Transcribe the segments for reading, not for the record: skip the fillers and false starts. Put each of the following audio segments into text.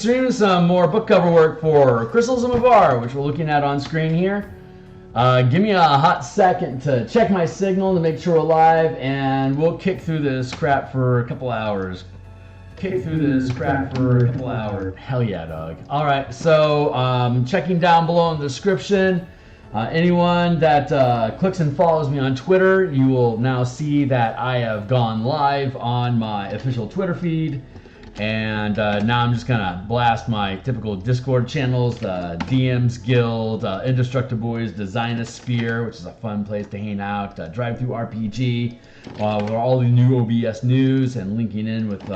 streaming some more book cover work for Crystals and Mabar, which we're looking at on screen here. Give me a hot second to check my signal to make sure we're live, and we'll kick through this crap for a couple hours. Hell yeah, dog. All right, so checking down below in the description. Anyone that clicks and follows me on Twitter, you will now see that I have gone live on my official Twitter feed. And now I'm just gonna blast my typical Discord channels, DMsGuild, Indestructible Boys, Designosphere, which is a fun place to hang out, Drive Through RPG, with all the new OBS news and linking in with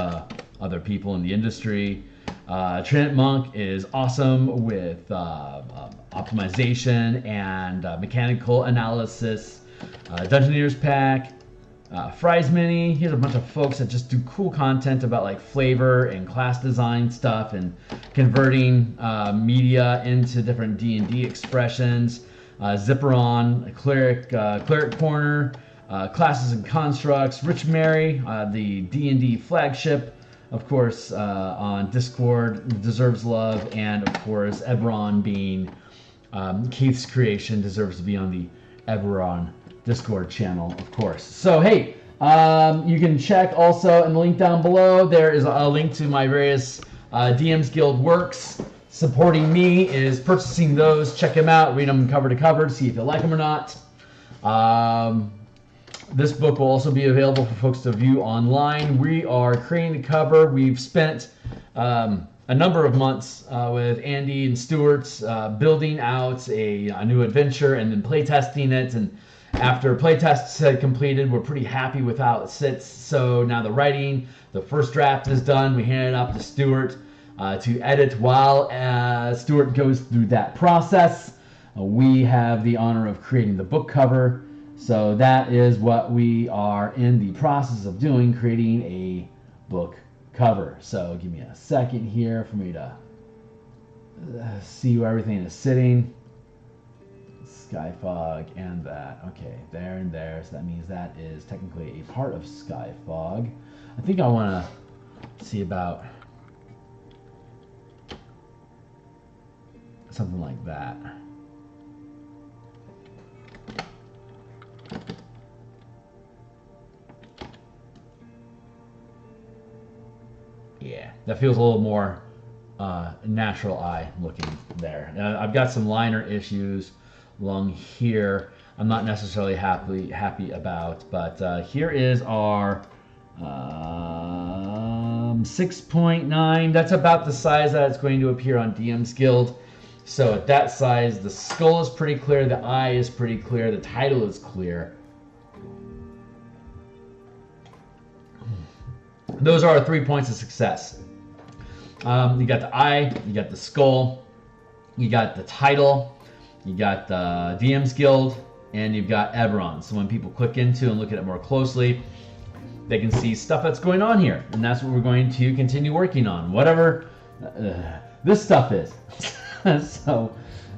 other people in the industry. Trinit Monk is awesome with optimization and mechanical analysis. Dungeoneers Pack. Fry's Mini, here's a bunch of folks that just do cool content about like flavor and class design stuff and converting media into different D&D expressions. Zipperon, Cleric Corner, Classes and Constructs. Rich Mary, the D&D flagship, of course, on Discord, deserves love, and of course Eberron being Keith's creation deserves to be on the Eberron Discord channel, of course. So hey, you can check also in the link down below. There is a link to my various DMsGuild works. Supporting me is purchasing those. Check them out, read them cover to cover, see if you like them or not. This book will also be available for folks to view online. We are creating the cover. We've spent a number of months with Andy and Stuart building out a new adventure and then playtesting it. And after playtests had completed, we're pretty happy with how it sits. So now the writing, the first draft is done. We hand it off to Stuart to edit. While Stuart goes through that process, we have the honor of creating the book cover. So that is what we are in the process of doing, creating a book cover. So give me a second here for me to see where everything is sitting. Sky Fog and that. Okay, there and there. So that means that is technically a part of Sky Fog. I think I want to see about something like that. Yeah, that feels a little more natural eye looking there. I've got some liner issues along here I'm not necessarily happy about, but here is our 6.9. That's about the size that it's going to appear on DMsGuild. So at that size, the skull is pretty clear, the eye is pretty clear, the title is clear. Those are our 3 points of success. You got the eye, you got the skull, you got the title, you got the DMsGuild, and you've got Eberron. So when people click into and look at it more closely, they can see stuff that's going on here. And that's what we're going to continue working on, whatever this stuff is. So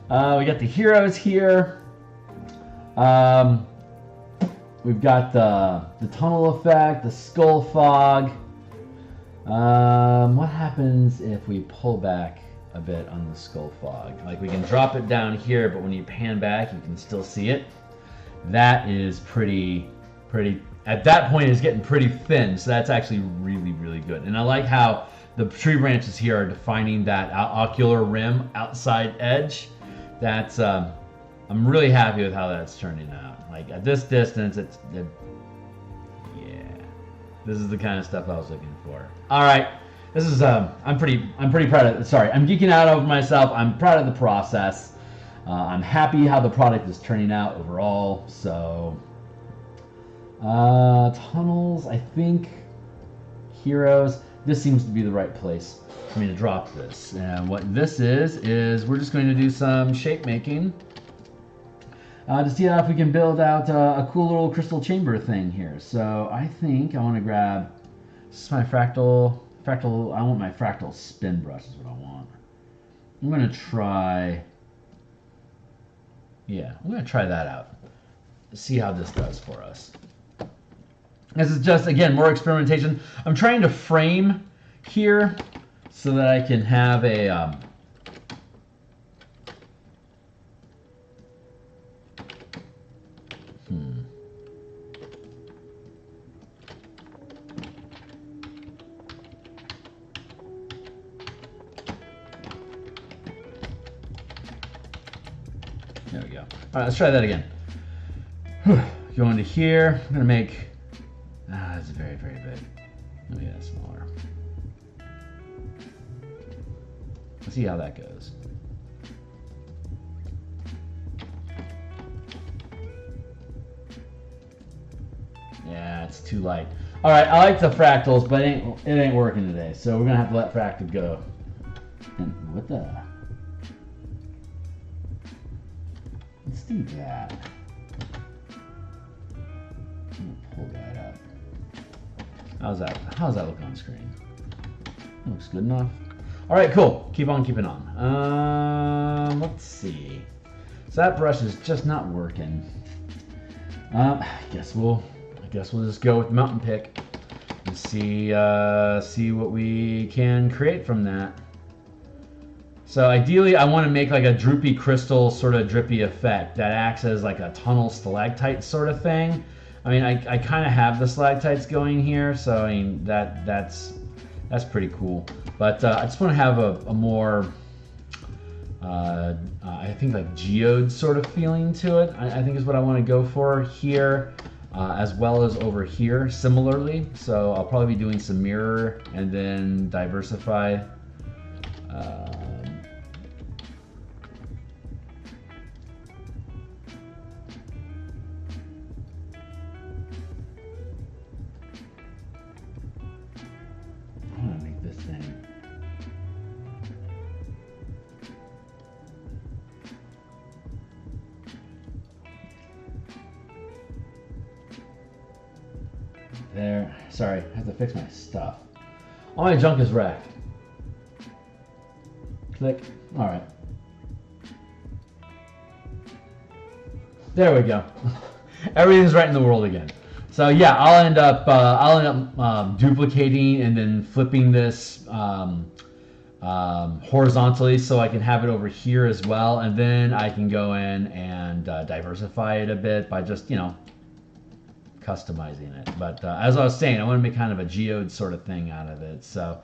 we got the heroes here. We've got the tunnel effect, the skull fog. What happens if we pull back a bit on the skull fog? Like, we can drop it down here, but when you pan back, you can still see it. That is pretty, at that point it's getting pretty thin, so that's actually really, really good. And I like how the tree branches here are defining that ocular rim outside edge. That's, I'm really happy with how that's turning out. Like, at this distance, yeah, this is the kind of stuff I was looking for. All right, this is I'm pretty proud of it. Sorry, I'm geeking out over myself. I'm proud of the process. I'm happy how the product is turning out overall. So tunnels, I think, heroes. This seems to be the right place for me to drop this. And what this is we're just going to do some shape making to see if we can build out a cool little crystal chamber thing here. So I think I want to grab, this is my fractal, I want my fractal spin brush is what I want. I'm going to try, yeah, I'm going to try that out. See how this does for us. This is just, again, more experimentation. I'm trying to frame here so that I can have a There we go. All right, let's try that again. Go into here. I'm gonna make. It's very, very big. Let me get that smaller. Let's see how that goes. Yeah, it's too light. All right, I like the fractals, but it ain't working today. So we're gonna have to let fractal go. And what the? Let's do that. I'm gonna pull that up. How's that? How's that look on screen? That looks good enough. All right, cool. Keep on keeping on. Let's see. So that brush is just not working. I guess we'll just go with the mountain pick and see what we can create from that. So ideally, I want to make like a droopy crystal sort of drippy effect that acts as like a tunnel stalactite sort of thing. I mean, I kind of have the stalactites going here, so I mean that's pretty cool. But I just want to have a more I think like geode sort of feeling to it. I think is what I want to go for here, as well as over here similarly. So I'll probably be doing some mirror and then diversify. I want to make this thing. There. Sorry, I have to fix my stuff. All my junk is wrecked. Click. All right. There we go. Everything's right in the world again. So yeah, I'll end up duplicating and then flipping this horizontally so I can have it over here as well, and then I can go in and diversify it a bit by just customizing it. But as I was saying, I want to make kind of a geode sort of thing out of it. So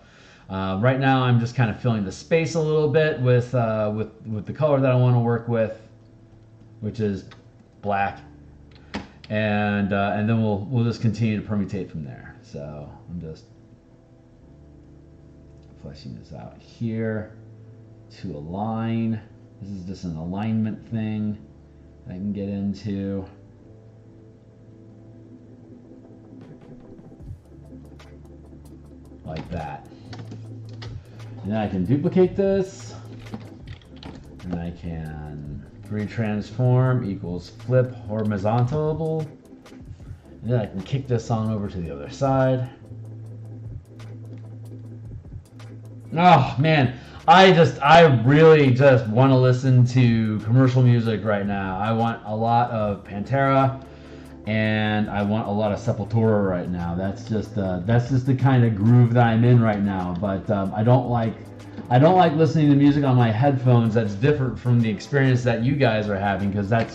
right now I'm just kind of filling the space a little bit with the color that I want to work with, which is black, and then we'll just continue to permutate from there. So I'm just fleshing this out here to align. This is just an alignment thing I can get into. Like that. And then I can duplicate this, and I can retransform equals flip horizontal, and then I can kick this on over to the other side. Oh man, I really just want to listen to commercial music right now. I want a lot of Pantera, and I want a lot of Sepultura right now. That's just the kind of groove that I'm in right now. But I don't like listening to music on my headphones. That's different from the experience that you guys are having, because it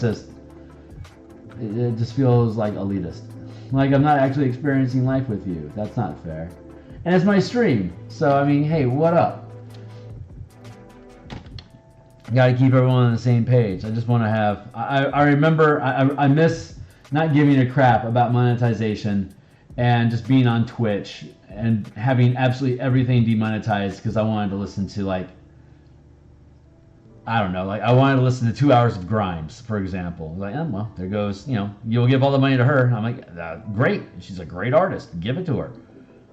just feels like elitist. Like I'm not actually experiencing life with you. That's not fair. And it's my stream, so I mean, hey, what up? Got to keep everyone on the same page. I just want to have. I remember. I miss not giving a crap about monetization and just being on Twitch and having absolutely everything demonetized because I wanted to listen to, like, I don't know, like I wanted to listen to 2 hours of Grimes, for example. Like, oh, well, there goes, you'll give all the money to her. I'm like, great. She's a great artist. Give it to her.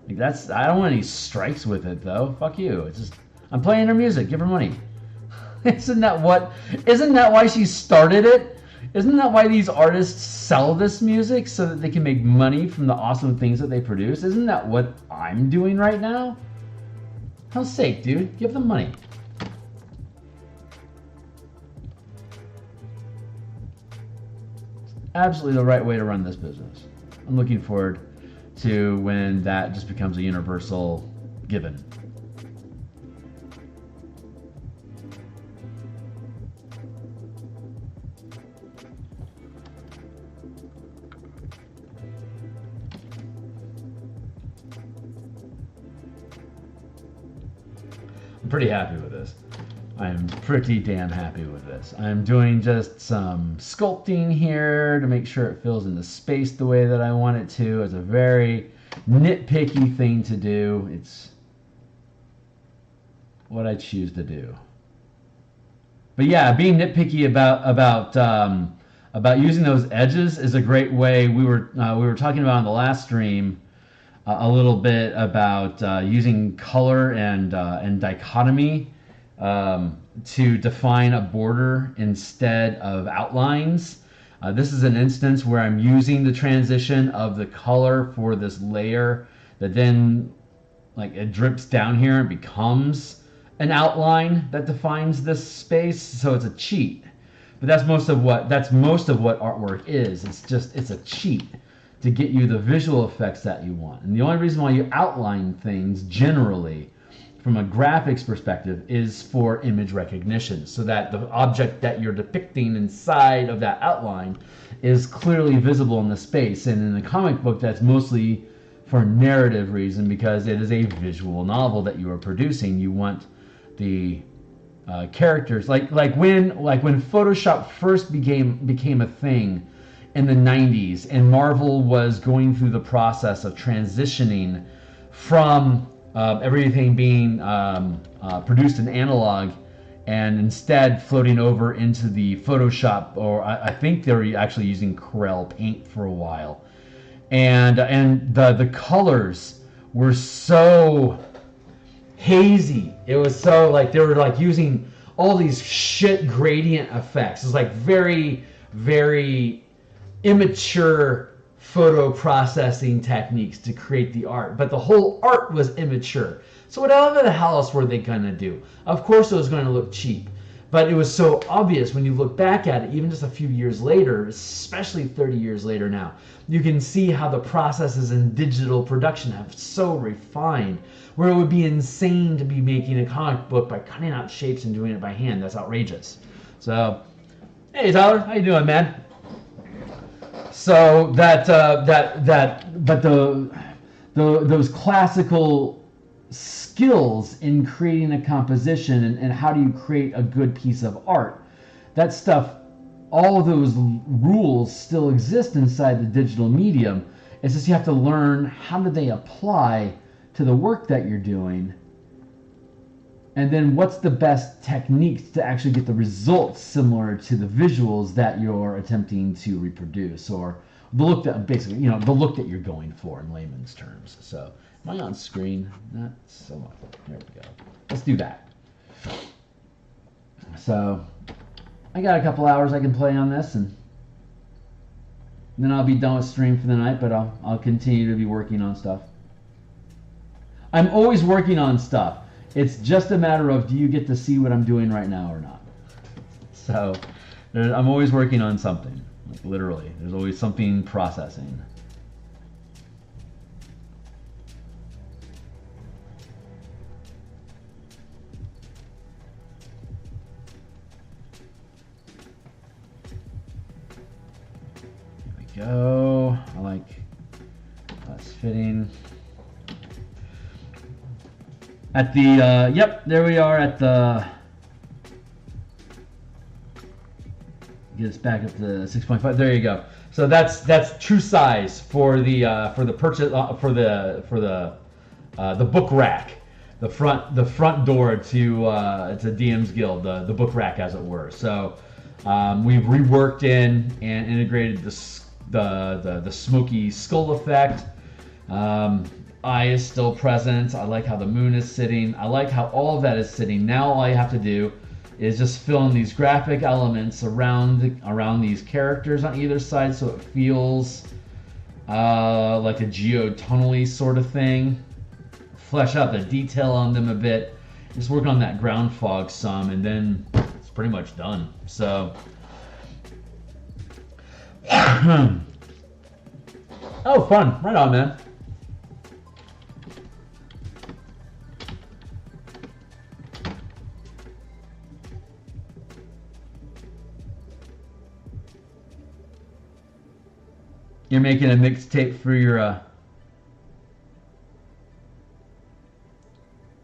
Like, I don't want any strikes with it, though. Fuck you. It's just, I'm playing her music. Give her money. Isn't that why she started it? Isn't that why these artists sell this music, so that they can make money from the awesome things that they produce? Isn't that what I'm doing right now? Hell's sake, dude. Give them money. Absolutely the right way to run this business. I'm looking forward to when that just becomes a universal given. I'm pretty happy with this. I'm pretty damn happy with this. I'm doing just some sculpting here to make sure it fills in the space the way that I want it to. It's a very nitpicky thing to do. It's what I choose to do. But yeah, being nitpicky about using those edges is a great way. We were talking about on the last stream a little bit about using color and dichotomy to define a border instead of outlines. This is an instance where I'm using the transition of the color for this layer that then like it drips down here and becomes an outline that defines this space. So it's a cheat. But that's most of what artwork is. It's a cheat to get you the visual effects that you want. And the only reason why you outline things generally from a graphics perspective is for image recognition, so that the object that you're depicting inside of that outline is clearly visible in the space. And in the comic book, that's mostly for narrative reason, because it is a visual novel that you are producing. You want the characters like when Photoshop first became a thing in the 90s, and Marvel was going through the process of transitioning from everything being produced in analog and instead floating over into the Photoshop, or I think they were actually using Corel Paint for a while, and the colors were so hazy. It was so like they were like using all these shit gradient effects. It's like very, very immature photo processing techniques to create the art, but the whole art was immature. So whatever the hell else were they gonna do? Of course it was going to look cheap, but it was so obvious when you look back at it, even just a few years later, especially 30 years later now, you can see how the processes in digital production have so refined, where it would be insane to be making a comic book by cutting out shapes and doing it by hand. That's outrageous. So, hey Tyler, how you doing, man? So those classical skills in creating a composition and how do you create a good piece of art, that stuff, all of those rules still exist inside the digital medium. It's just you have to learn how do they apply to the work that you're doing, and then what's the best techniques to actually get the results similar to the visuals that you're attempting to reproduce, or the look that basically, the look that you're going for in layman's terms. So, am I on screen? Not so much. There we go. Let's do that. So, I got a couple hours I can play on this, and then I'll be done with stream for the night, but I'll continue to be working on stuff. I'm always working on stuff. It's just a matter of, do you get to see what I'm doing right now or not? So, I'm always working on something. Like literally, there's always something processing. There we go. I like that's fitting. At the, yep, there we are at the, get us back up to 6.5. There you go. So that's true size for the purchase for the book rack, the front door to it's a DMsGuild, the book rack as it were. So we've reworked in and integrated the smoky skull effect. Eye is still present. I like how the moon is sitting. I like how all of that is sitting. Now all I have to do is just fill in these graphic elements around these characters on either side, so it feels like a geotonally sort of thing. Flesh out the detail on them a bit. Just work on that ground fog some, and then it's pretty much done. So, oh, fun! Right on, man. You're making a mixtape for your, I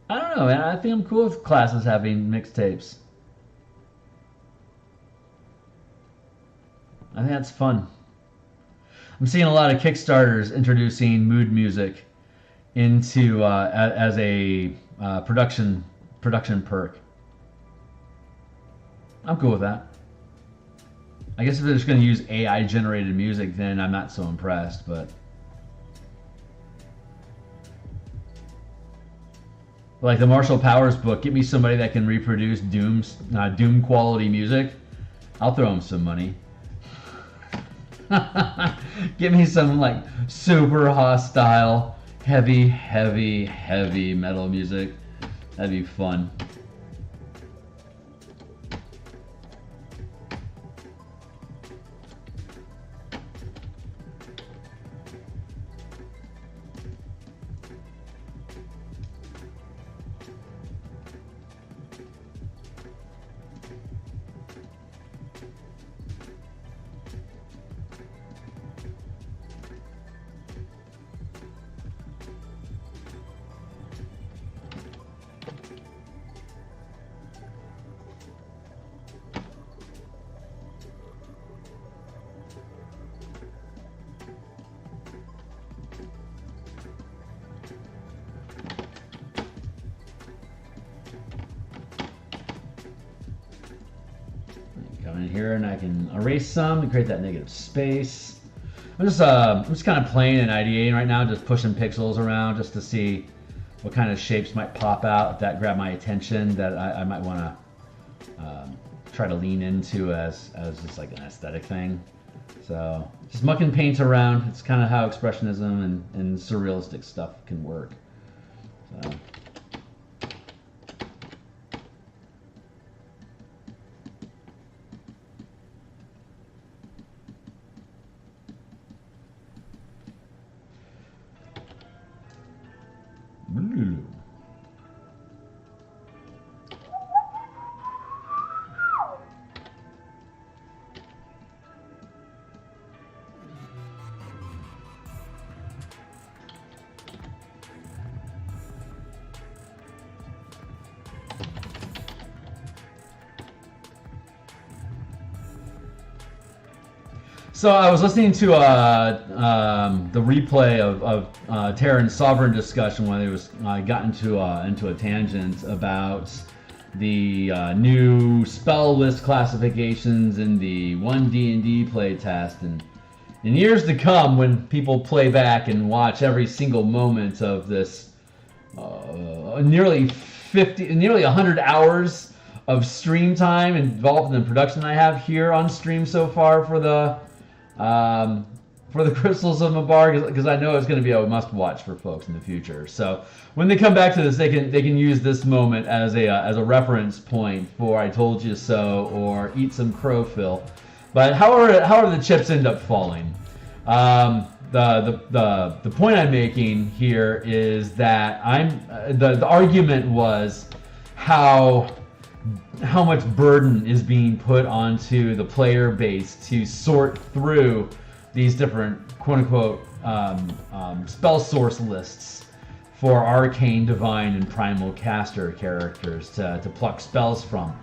don't know. know, man. I think I'm cool with classes having mixtapes. I think that's fun. I'm seeing a lot of Kickstarters introducing mood music into as a production perk. I'm cool with that. I guess if they're just going to use AI generated music, then I'm not so impressed, but like the Marshall Powers book, get me somebody that can reproduce Doom quality music. I'll throw them some money. Give me some like super hostile, heavy metal music. That'd be fun. Come in here and I can erase some to create that negative space. I'm just kind of playing and ideating right now, just pushing pixels around just to see what kind of shapes might pop out that grab my attention that I might want to try to lean into as just like an aesthetic thing. So just mucking paint around. It's kind of how expressionism and surrealistic stuff can work. So. Ooh. So I was listening to the replay of Terran's Sovereign discussion when it was got into a tangent about the new spell list classifications in the 1D&D playtest, and in years to come, when people play back and watch every single moment of this nearly 100 hours of stream time involved in the production I have here on stream so far for the Crystals of Mabar, because I know it's going to be a must-watch for folks in the future. So when they come back to this, they can use this moment as a reference point for "I told you so" or "Eat some crowfill." But however the chips end up falling, the point I'm making here is that the argument was how much burden is being put onto the player base to sort through these different quote-unquote spell source lists for arcane, divine, and primal caster characters to pluck spells from.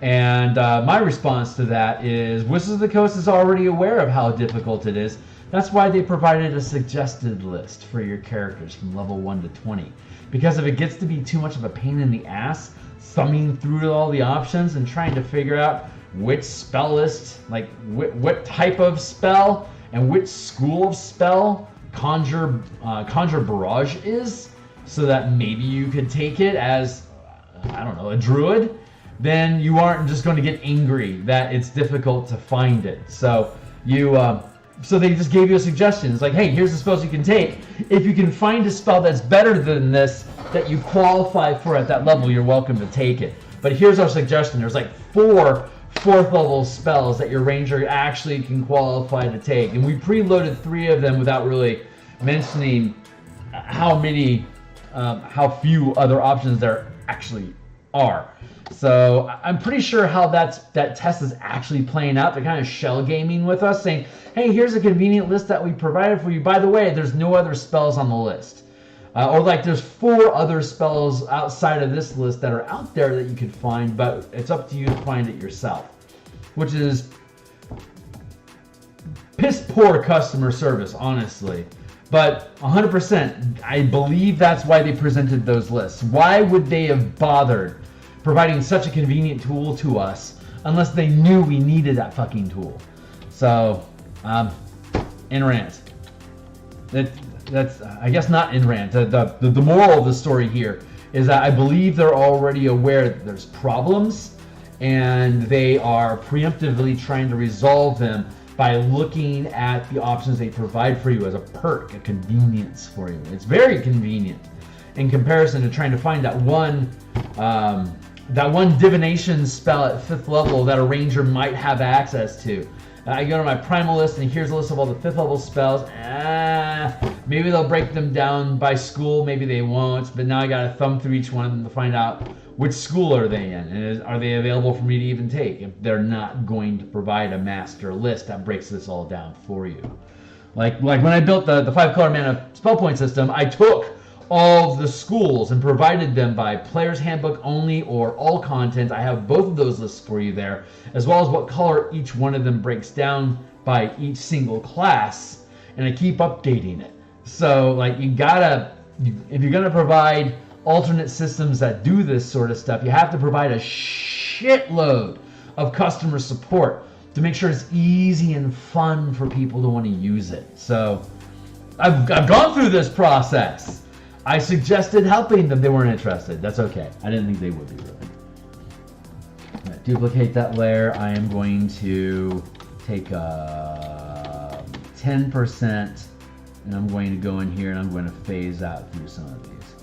And my response to that is Wizards of the Coast is already aware of how difficult it is. That's why they provided a suggested list for your characters from level 1 to 20. Because if it gets to be too much of a pain in the ass, thumbing through all the options and trying to figure out which spell list, like what type of spell and which school of spell Conjure Barrage is, so that maybe you could take it as, I don't know, a druid, then you aren't just going to get angry that it's difficult to find it. So so they just gave you a suggestion. It's like, hey, here's the spells you can take. If you can find a spell that's better than this that you qualify for at that level, you're welcome to take it. But here's our suggestion. There's like 4 fourth level spells that your ranger actually can qualify to take. And we preloaded 3 of them without really mentioning how few other options there actually are. So I'm pretty sure how that test is actually playing out. They're kind of shell gaming with us, saying, hey, here's a convenient list that we provided for you. By the way, there's no other spells on the list. Or like there's 4 other spells outside of this list that are out there that you could find, but it's up to you to find it yourself, which is piss poor customer service, honestly. But 100%, I believe that's why they presented those lists. Why would they have bothered providing such a convenient tool to us unless they knew we needed that fucking tool? So, in rant. That's I guess not in rant. The moral of the story here is that I believe they're already aware that there's problems, and they are preemptively trying to resolve them by looking at the options they provide for you as a perk, a convenience for you. It's very convenient in comparison to trying to find that one divination spell at 5th level that a ranger might have access to. I go to my primal list and here's a list of all the 5th level spells. Maybe they'll break them down by school, maybe they won't, but now I gotta thumb through each one of them to find out which school are they in, and are they available for me to even take if they're not going to provide a master list that breaks this all down for you. Like when I built the 5-color mana spell point system, I took all of the schools and provided them by player's handbook only or all content. I have both of those lists for you there, as well as what color each one of them breaks down by each single class, and I keep updating it. So like if you're gonna provide alternate systems that do this sort of stuff, you have to provide a shitload of customer support to make sure it's easy and fun for people to want to use it. So I've gone through this process. I suggested helping them. They weren't interested. That's okay. I didn't think they would be, really. Right, duplicate that layer. I am going to take 10%, and I'm going to go in here and I'm going to phase out through some of these.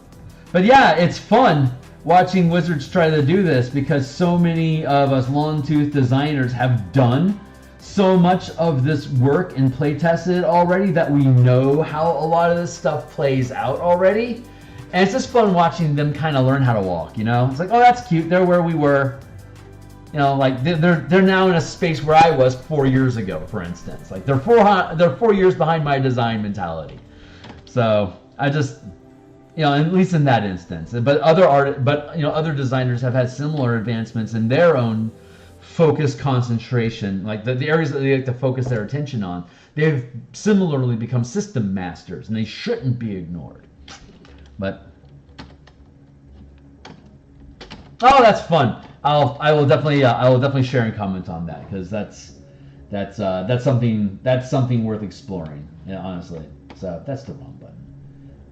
But yeah, it's fun watching Wizards try to do this because so many of us long-tooth designers have done so much of this work and play tested already that we know how a lot of this stuff plays out already. And it's just fun watching them kind of learn how to walk, you know? It's like, oh, that's cute. They're where we were. You know, like they're now in a space where I was 4 years ago, for instance. Like they're 4 years behind my design mentality. So I just, you know, at least in that instance. But other designers have had similar advancements in their own focus concentration, like the areas that they like to focus their attention on. They've similarly become system masters, and they shouldn't be ignored. But oh, that's fun. I will definitely share and comment on that because that's something worth exploring. Yeah, honestly. So that's the wrong button.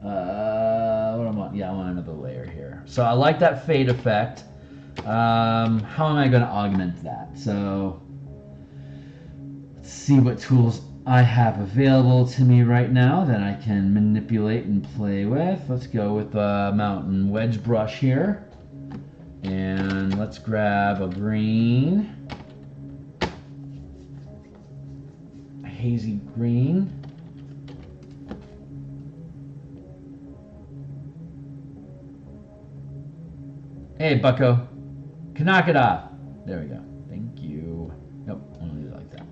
What I want? Yeah, I want another layer here. So I like that fade effect. How am I going to augment that? So let's see what tools I have available to me right now that I can manipulate and play with. Let's go with the mountain wedge brush here. And let's grab a green. A hazy green. Hey, bucko. Knock it off. There we go. Thank you. Nope, I'm gonna do it like that.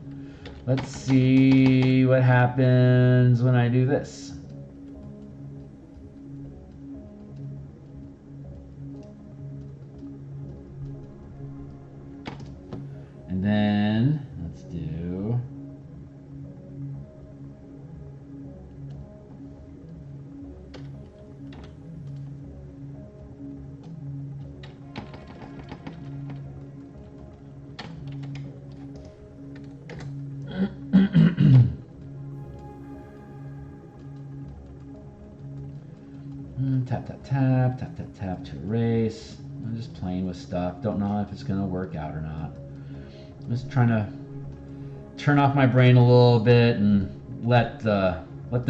Let's see what happens when I do this. And then let's do tap to erase. I'm just playing with stuff. Don't know if it's gonna work out or not. I'm just trying to turn off my brain a little bit and let the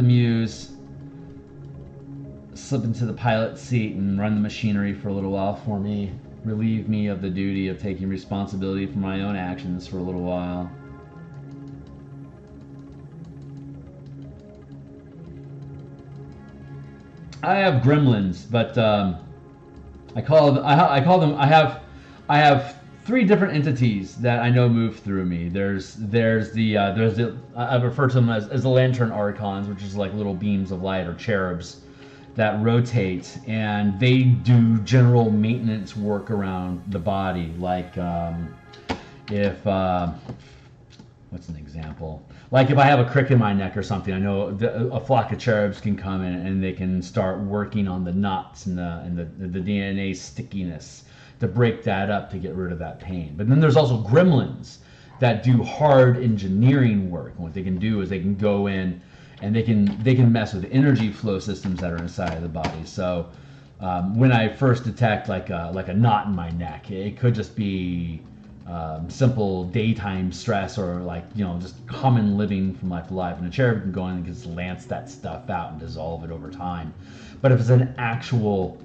muse slip into the pilot seat and run the machinery for a little while for me. Relieve me of the duty of taking responsibility for my own actions for a little while. I have gremlins, but I have 3 different entities that I know move through me. There's the I refer to them as the Lantern Archons, which is like little beams of light or cherubs that rotate, and they do general maintenance work around the body. Like if what's an example? Like if I have a crick in my neck or something, I know a flock of cherubs can come in and they can start working on the knots and the DNA stickiness to break that up to get rid of that pain. But then there's also gremlins that do hard engineering work. And what they can do is they can go in and they can mess with energy flow systems that are inside of the body. So when I first detect like a knot in my neck, it could just be simple daytime stress, or like, you know, just common living from life to life. And a cherub can go in and just lance that stuff out and dissolve it over time. But if it's an actual,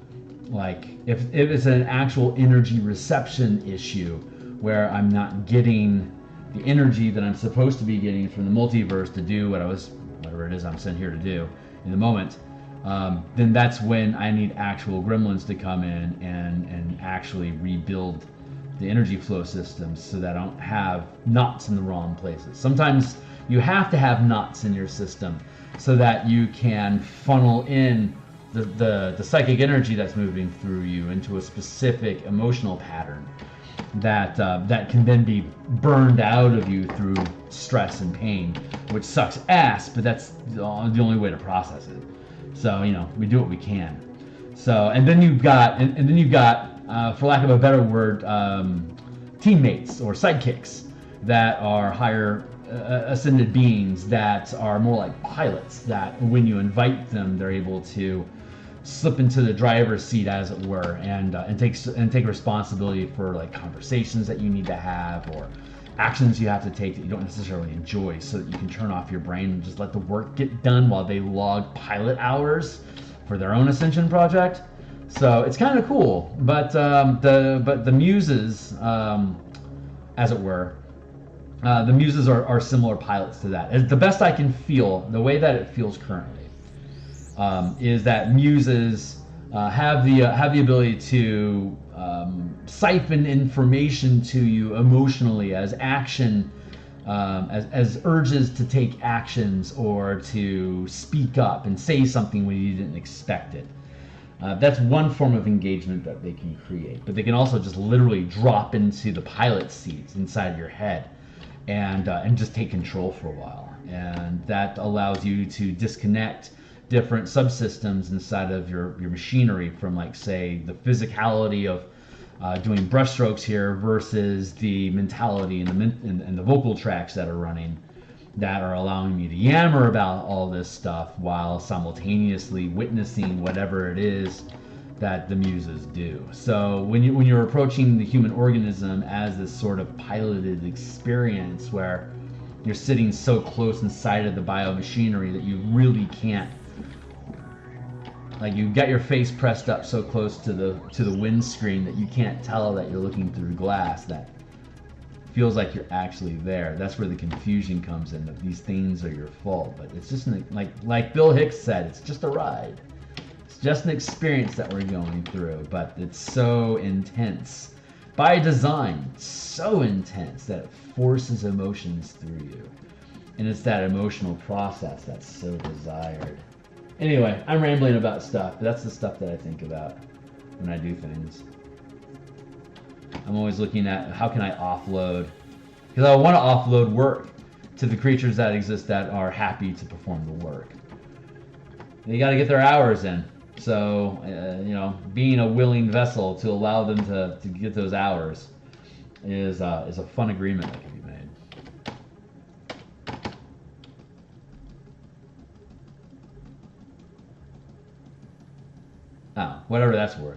like, if it's an actual energy reception issue where I'm not getting the energy that I'm supposed to be getting from the multiverse to do whatever it is I'm sent here to do in the moment, then that's when I need actual gremlins to come in and actually rebuild the energy flow systems so that I don't have knots in the wrong places. Sometimes you have to have knots in your system so that you can funnel in the psychic energy that's moving through you into a specific emotional pattern that can then be burned out of you through stress and pain, which sucks ass, but that's the only way to process it. So, you know, we do what we can. So, and then you've got, for lack of a better word, teammates or sidekicks that are higher ascended beings that are more like pilots, that when you invite them, they're able to slip into the driver's seat, as it were, and take responsibility for like conversations that you need to have or actions you have to take that you don't necessarily enjoy, so that you can turn off your brain and just let the work get done while they log pilot hours for their own ascension project. So it's kind of cool, but the muses, as it were, the muses are similar pilots to that. As the best I can feel, the way that it feels currently, is that muses have the ability to siphon information to you emotionally as action, as urges to take actions or to speak up and say something when you didn't expect it. That's one form of engagement that they can create, but they can also just literally drop into the pilot seats inside your head and just take control for a while. And that allows you to disconnect different subsystems inside of your machinery from, like, say, the physicality of doing brushstrokes here versus the mentality and the vocal tracks that are running, that are allowing me to yammer about all this stuff while simultaneously witnessing whatever it is that the muses do. So when you're approaching the human organism as this sort of piloted experience where you're sitting so close inside of the biomachinery that you really can't, like, you've got your face pressed up so close to the windscreen that you can't tell that you're looking through glass, that feels like you're actually there. That's where the confusion comes in, that these things are your fault. But it's just like Bill Hicks said, it's just a ride. It's just an experience that we're going through, but it's so intense. By design, so intense that it forces emotions through you. And it's that emotional process that's so desired. Anyway, I'm rambling about stuff, but that's the stuff that I think about when I do things. I'm always looking at how can I offload, because I want to offload work to the creatures that exist that are happy to perform the work. You got to get their hours in. So, you know, being a willing vessel to allow them to get those hours is a fun agreement that can be made. Oh, whatever that's worth.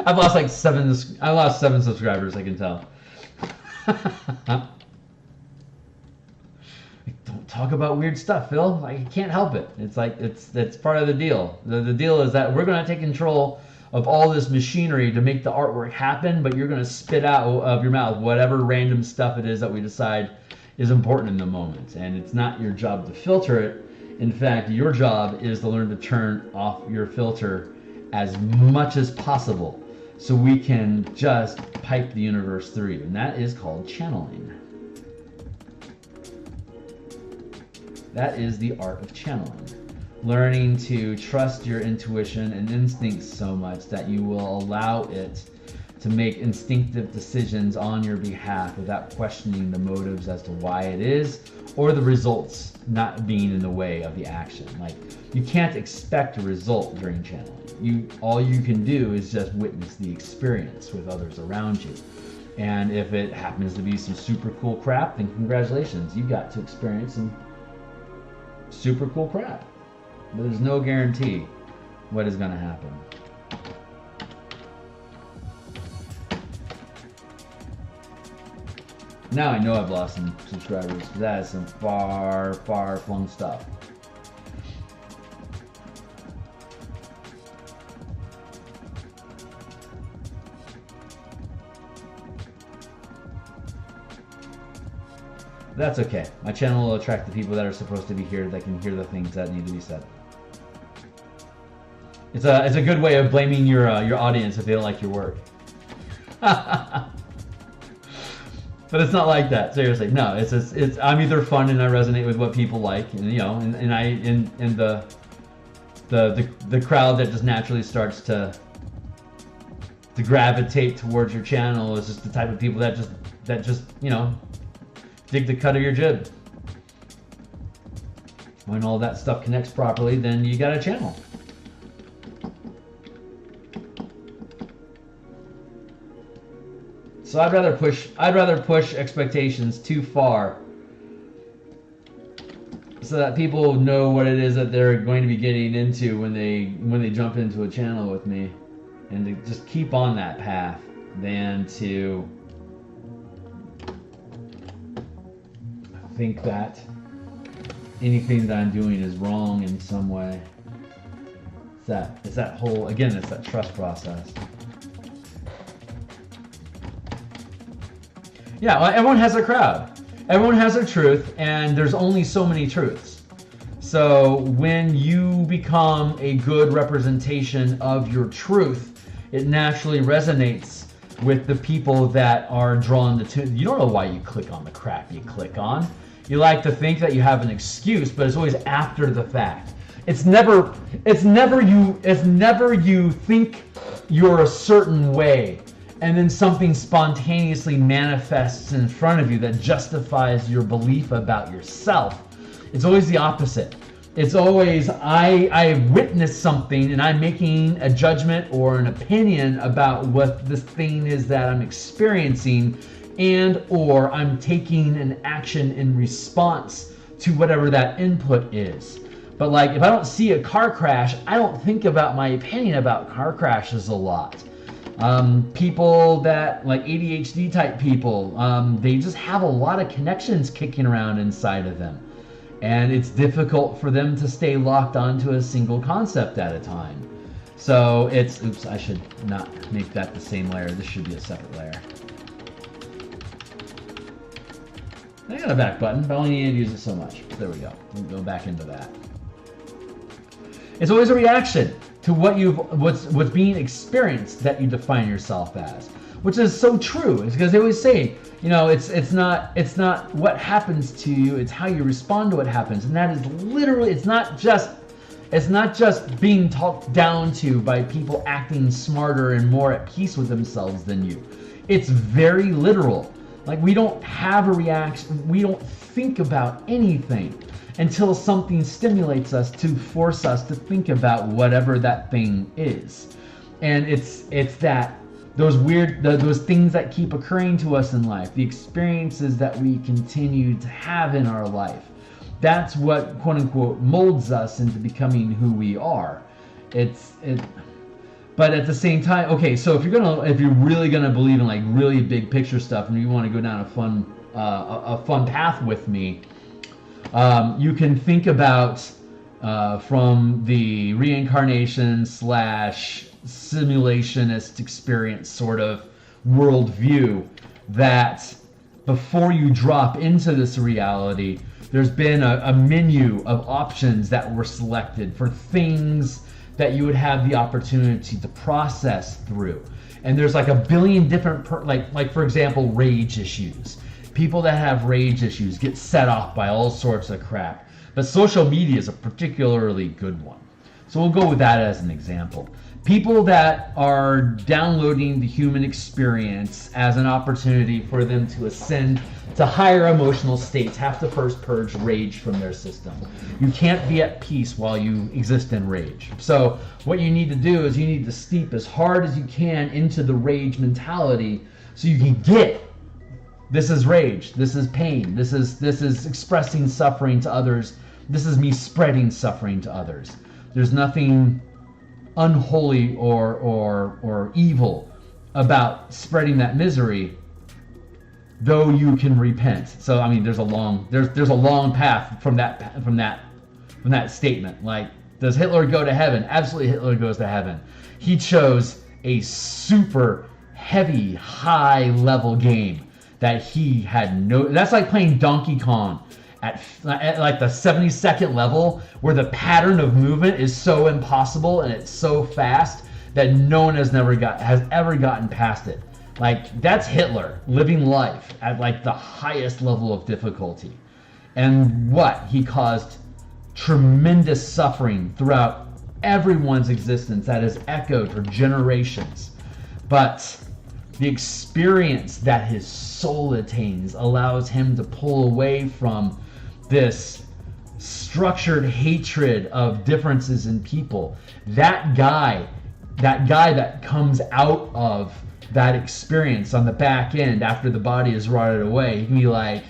I've lost like seven subscribers, I can tell. Don't talk about weird stuff, Phil. Like, you can't help it. It's like it's part of the deal. The deal is that we're going to take control of all this machinery to make the artwork happen, but you're going to spit out of your mouth whatever random stuff it is that we decide is important in the moment. And it's not your job to filter it. In fact, your job is to learn to turn off your filter as much as possible so we can just pipe the universe through you. And that is called channeling. That is the art of channeling. learning to trust your intuition and instincts so much that you will allow it to make instinctive decisions on your behalf without questioning the motives as to why it is, or the results not being in the way of the action. Like, you can't expect a result during channeling. All you can do is just witness the experience with others around you. And if it happens to be some super cool crap, then congratulations, you got to experience some super cool crap. But there's no guarantee what is going to happen. Now I know I've lost some subscribers, because that is some far, far flung stuff. That's okay. My channel will attract the people that are supposed to be here, that can hear the things that need to be said. It's a good way of blaming your audience if they don't like your work. But it's not like that. Seriously, no. It's I'm either fun and I resonate with what people like, and the crowd that just naturally starts to gravitate towards your channel is just the type of people that just dig the cut of your jib. When all that stuff connects properly, then you got a channel. So I'd rather push expectations too far so that people know what it is that they're going to be getting into when they jump into a channel with me, and to just keep on that path than to think that anything that I'm doing is wrong in some way. It's that trust process. Yeah, well, everyone has a crowd. Everyone has a truth, and there's only so many truths. So when you become a good representation of your truth, it naturally resonates with the people that are drawn to. You don't know why you click on the crap you click on. You like to think that you have an excuse, but it's always after the fact. It's never you think you're a certain way, and then something spontaneously manifests in front of you that justifies your belief about yourself. It's always the opposite. It's always, I witnessed something and I'm making a judgment or an opinion about what this thing is that I'm experiencing, and or I'm taking an action in response to whatever that input is. But like, if I don't see a car crash, I don't think about my opinion about car crashes a lot. People that, like ADHD type people, they just have a lot of connections kicking around inside of them. And it's difficult for them to stay locked onto a single concept at a time. So oops, I should not make that the same layer. This should be a separate layer. I got a back button, but I only need to use it so much. There we go. We'll go back into that. It's always a reaction to what's being experienced that you define yourself as, which is so true. It's because they always say, it's not what happens to you, it's how you respond to what happens, and that is literally, it's not just being talked down to by people acting smarter and more at peace with themselves than you. It's very literal. Like, we don't have a reaction, we don't think about anything until something stimulates us to force us to think about whatever that thing is. And it's that those things that keep occurring to us in life, the experiences that we continue to have in our life. That's what, quote unquote, molds us into becoming who we are. But at the same time, okay, so if you're really gonna believe in like really big picture stuff, and you want to go down a fun path with me, you can think about from the reincarnation / simulationist experience sort of worldview, that before you drop into this reality, there's been a menu of options that were selected for things that you would have the opportunity to process through. And there's like a billion different, like for example, rage issues. People that have rage issues get set off by all sorts of crap. But social media is a particularly good one. So we'll go with that as an example. People that are downloading the human experience as an opportunity for them to ascend to higher emotional states have to first purge rage from their system. You can't be at peace while you exist in rage. So what you need to do is you need to steep as hard as you can into the rage mentality so you can get, this is rage, this is pain, this is expressing suffering to others, this is me spreading suffering to others. There's nothing unholy or evil about spreading that misery, though you can repent. So I mean, there's a long path from that statement. Like, does Hitler go to heaven? Absolutely, Hitler goes to heaven. He chose a super heavy, high level game that he had no. That's like playing Donkey Kong at like the 72nd level, where the pattern of movement is so impossible and it's so fast that no one has ever gotten past it. Like, that's Hitler living life at like the highest level of difficulty. And what? He caused tremendous suffering throughout everyone's existence that has echoed for generations. But the experience that his soul attains allows him to pull away from this structured hatred of differences in people. That guy that comes out of that experience on the back end after the body is rotted away, he can be like,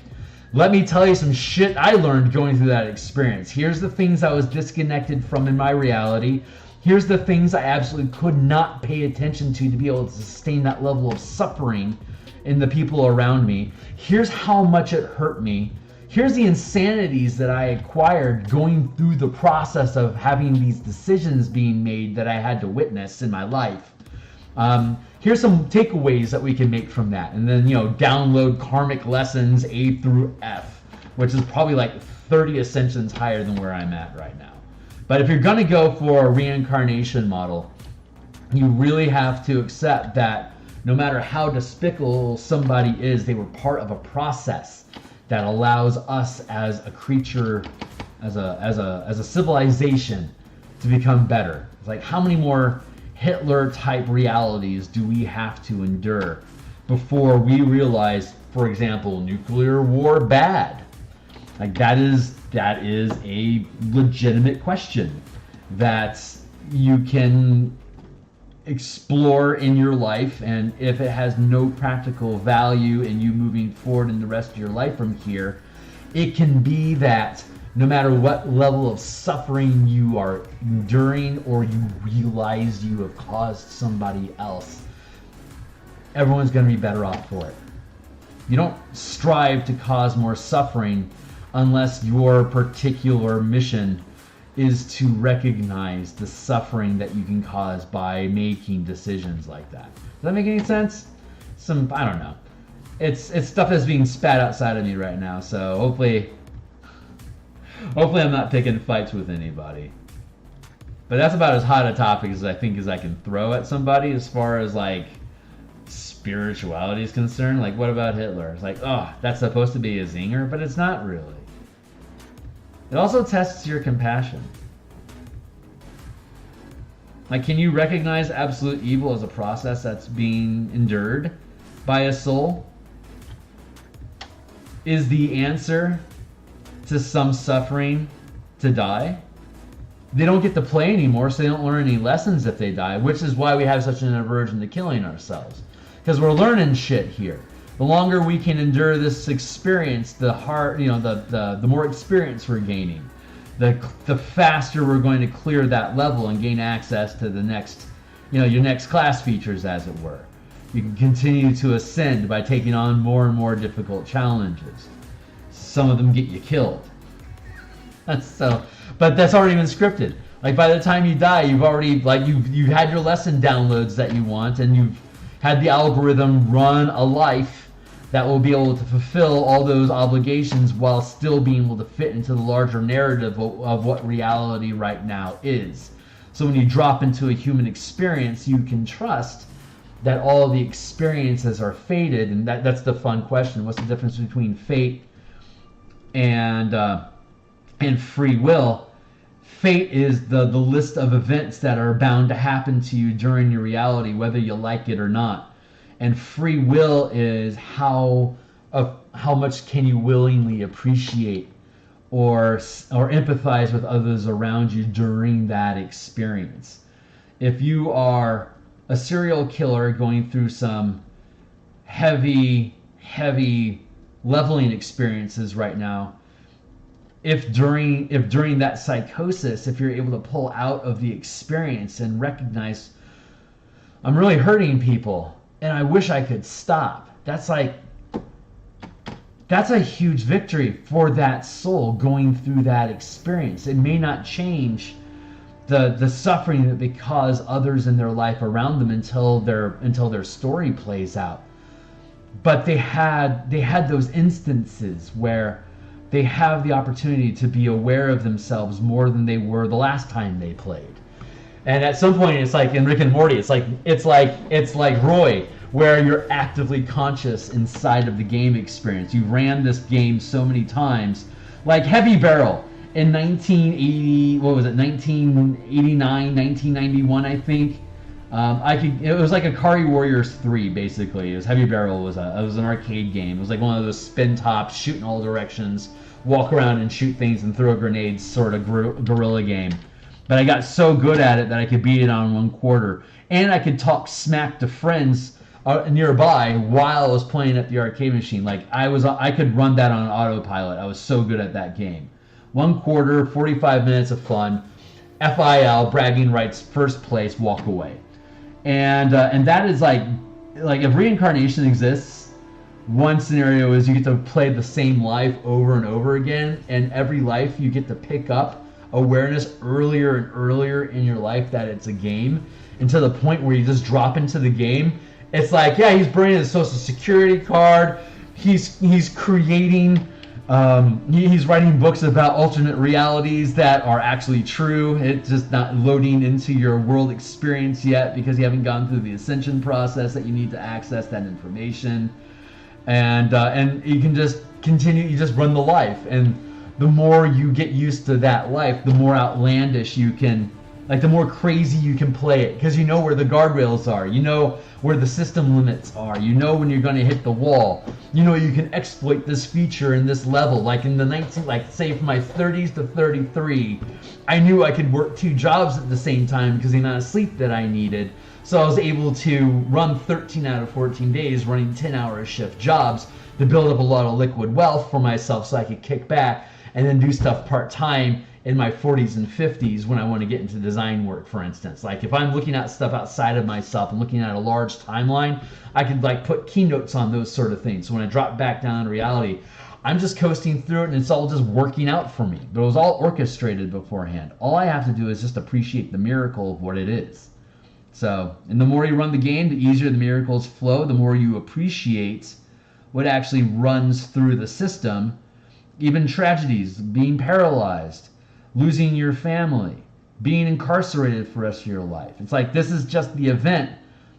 let me tell you some shit I learned going through that experience. Here's the things I was disconnected from in my reality. Here's the things I absolutely could not pay attention to be able to sustain that level of suffering in the people around me. Here's how much it hurt me. Here's the insanities that I acquired going through the process of having these decisions being made that I had to witness in my life. Here's some takeaways that we can make from that. And then, download karmic lessons A through F, which is probably like 30 ascensions higher than where I'm at right now. But if you're going to go for a reincarnation model, you really have to accept that no matter how despicable somebody is, they were part of a process that allows us as a creature, as a civilization, to become better. It's like, how many more Hitler-type realities do we have to endure before we realize, for example, nuclear war bad? Like, that is a legitimate question that you can explore in your life, and if it has no practical value in you moving forward in the rest of your life from here, it can be that no matter what level of suffering you are enduring or you realize you have caused somebody else, everyone's going to be better off for it. You don't strive to cause more suffering unless your particular mission is to recognize the suffering that you can cause by making decisions like that. Does that make any sense? I don't know. It's stuff that's being spat outside of me right now, so hopefully I'm not picking fights with anybody. But that's about as hot a topic as I can throw at somebody as far as like spirituality is concerned. Like, what about Hitler? It's like, oh, that's supposed to be a zinger, but it's not really. It also tests your compassion. Like, can you recognize absolute evil as a process that's being endured by a soul? Is the answer to some suffering to die? They don't get to play anymore, so they don't learn any lessons if they die, which is why we have such an aversion to killing ourselves. Because we're learning shit here. The longer we can endure this experience, the more experience we're gaining. The faster we're going to clear that level and gain access to the next, your next class features, as it were. You can continue to ascend by taking on more and more difficult challenges. Some of them get you killed. But that's already been scripted. Like, by the time you die, you've already, like, you've had your lesson downloads that you want, and you've had the algorithm run a life that will be able to fulfill all those obligations while still being able to fit into the larger narrative of what reality right now is. So when you drop into a human experience, you can trust that all of the experiences are fated, and that's the fun question. What's the difference between fate and and free will. Fate is the list of events that are bound to happen to you during your reality, whether you like it or not. And free will is how much can you willingly appreciate or empathize with others around you during that experience. If you are a serial killer going through some heavy leveling experiences right now, if during that psychosis, if you're able to pull out of the experience and recognize, I'm really hurting people and I wish I could stop, that's a huge victory for that soul going through that experience. It may not change the suffering that they cause others in their life around them until their story plays out, but they had those instances where they have the opportunity to be aware of themselves more than they were the last time they played. And at some point, it's like in Rick and Morty, it's like Roy, where you're actively conscious inside of the game experience. You ran this game so many times, like Heavy Barrel in 1989, 1991, I think. It was like Akari Warriors 3, basically. It was Heavy Barrel. It was an arcade game. It was like one of those spin tops, shoot in all directions, walk around and shoot things and throw grenades sort of guerrilla game. But I got so good at it that I could beat it on 1/4, and I could talk smack to friends nearby while I was playing at the arcade machine. Like I could run that on autopilot. I was so good at that game. 1/4, 45 minutes of fun. FIL, bragging rights, first place, walk away. And that is like if reincarnation exists, one scenario is you get to play the same life over and over again, and every life you get to pick up awareness earlier and earlier in your life that it's a game, and to the point where you just drop into the game. It's like, yeah, he's bringing his social security card, he's creating, he's writing books about alternate realities that are actually true. It's just not loading into your world experience yet because you haven't gone through the ascension process that you need to access that information. And you can just continue, you just run the life. And the more you get used to that life, the more outlandish you can, like the more crazy you can play it, because you know where the guardrails are, you know where the system limits are, you know when you're going to hit the wall, you know you can exploit this feature in this level. Like in the say from my 30s to 33, I knew I could work 2 jobs at the same time because of the amount of sleep that I needed. So I was able to run 13 out of 14 days running 10-hour shift jobs to build up a lot of liquid wealth for myself so I could kick back and then do stuff part-time in my 40s and 50s when I want to get into design work, for instance. Like if I'm looking at stuff outside of myself and looking at a large timeline, I could like put keynotes on those sort of things. So when I drop back down to reality, I'm just coasting through it and it's all just working out for me. But it was all orchestrated beforehand. All I have to do is just appreciate the miracle of what it is. So, and the more you run the game, the easier the miracles flow, the more you appreciate what actually runs through the system. Even tragedies, being paralyzed, losing your family, being incarcerated for the rest of your life. It's like, this is just the event.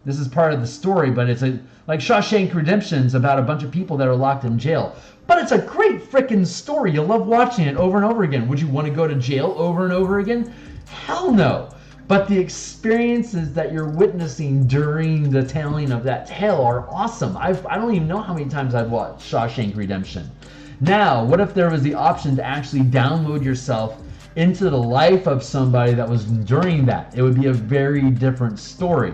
This is part of the story, but it's like Shawshank Redemption's about a bunch of people that are locked in jail. But it's a great freaking story. You love watching it over and over again. Would you want to go to jail over and over again? Hell no. But the experiences that you're witnessing during the telling of that tale are awesome. I don't even know how many times I've watched Shawshank Redemption. Now, what if there was the option to actually download yourself into the life of somebody that was during that? It would be a very different story.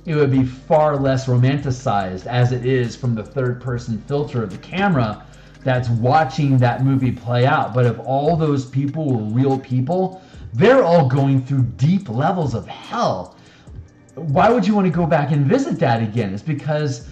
It would be far less romanticized as it is from the third-person filter of the camera that's watching that movie play out. But if all those people were real people, they're all going through deep levels of hell. Why would you want to go back and visit that again? It's because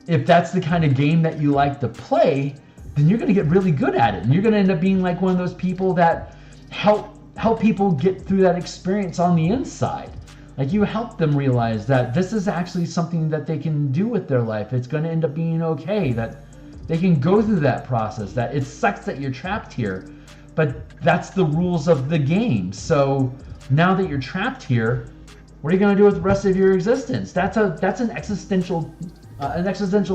if that's the kind of game that you like to play, then you're going to get really good at it. And you're going to end up being like one of those people that help people get through that experience on the inside. Like you help them realize that this is actually something that they can do with their life. It's going to end up being okay, that they can go through that process, that it sucks that you're trapped here, but that's the rules of the game. So now that you're trapped here, what are you going to do with the rest of your existence? That's an existential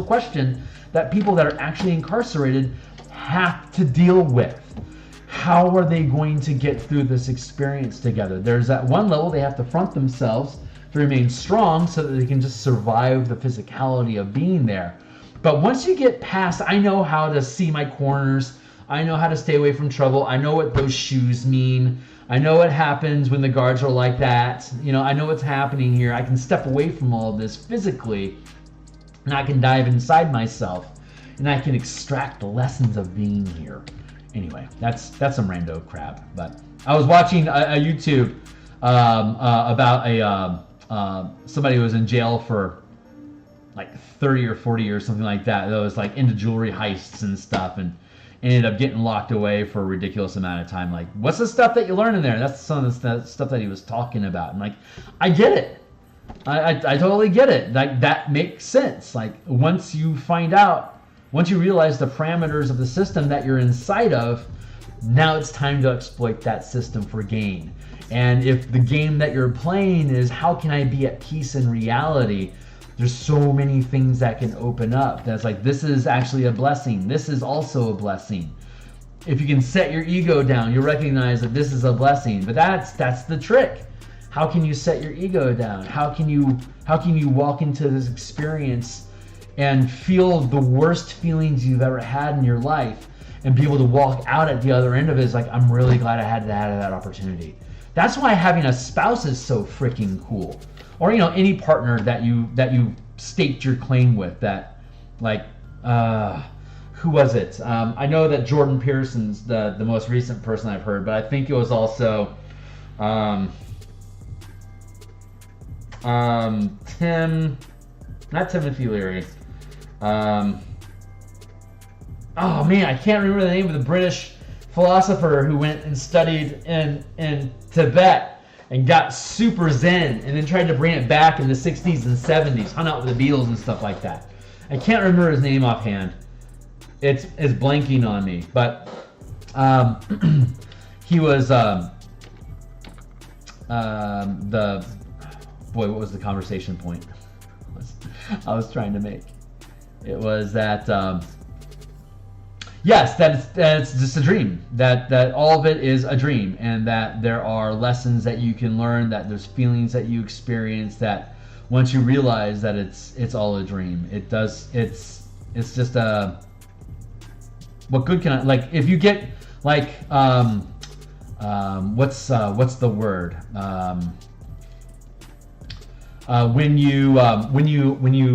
question that people that are actually incarcerated have to deal with. how are they going to get through this experience together? There's that one level they have to front themselves to remain strong so that they can just survive the physicality of being there. But once you get past, I know how to see my corners, I know how to stay away from trouble, I know what those shoes mean, I know what happens when the guards are like that, you know, I know what's happening here. I can step away from all of this physically, and I can dive inside myself, and I can extract the lessons of being here. Anyway, that's some rando crap. But I was watching a YouTube about somebody who was in jail for like 30 or 40 years, something like that. That was like into jewelry heists and stuff, and ended up getting locked away for a ridiculous amount of time. Like, what's the stuff that you learn in there? That's some of the stuff that he was talking about. And like, I get it. I totally get it. Like, that makes sense. Like, once you realize the parameters of the system that you're inside of, now it's time to exploit that system for gain. And if the game that you're playing is, how can I be at peace in reality? There's so many things that can open up. That's like, this is actually a blessing. This is also a blessing. If you can set your ego down, you'll recognize that this is a blessing. But that's the trick. How can you set your ego down? How can you walk into this experience and feel the worst feelings you've ever had in your life and be able to walk out at the other end of it is like, I'm really glad I had that opportunity. That's why having a spouse is so freaking cool. Or, you know, any partner that you staked your claim with, that, like, who was it? I know that Jordan Peterson's the most recent person I've heard, but I think it was also not Timothy Leary. Oh man, I can't remember the name of the British philosopher who went and studied in Tibet and got super zen and then tried to bring it back in the 60s and 70s, hung out with the Beatles and stuff like that. I can't remember his name offhand. It's blanking on me, but he was what was the conversation point I was trying to make? It was that yes, that it's just a dream. That all of it is a dream, and that there are lessons that you can learn. That there's feelings that you experience. That once you realize that it's all a dream, it's just a. What good can I, like, if you get like what's the word? When you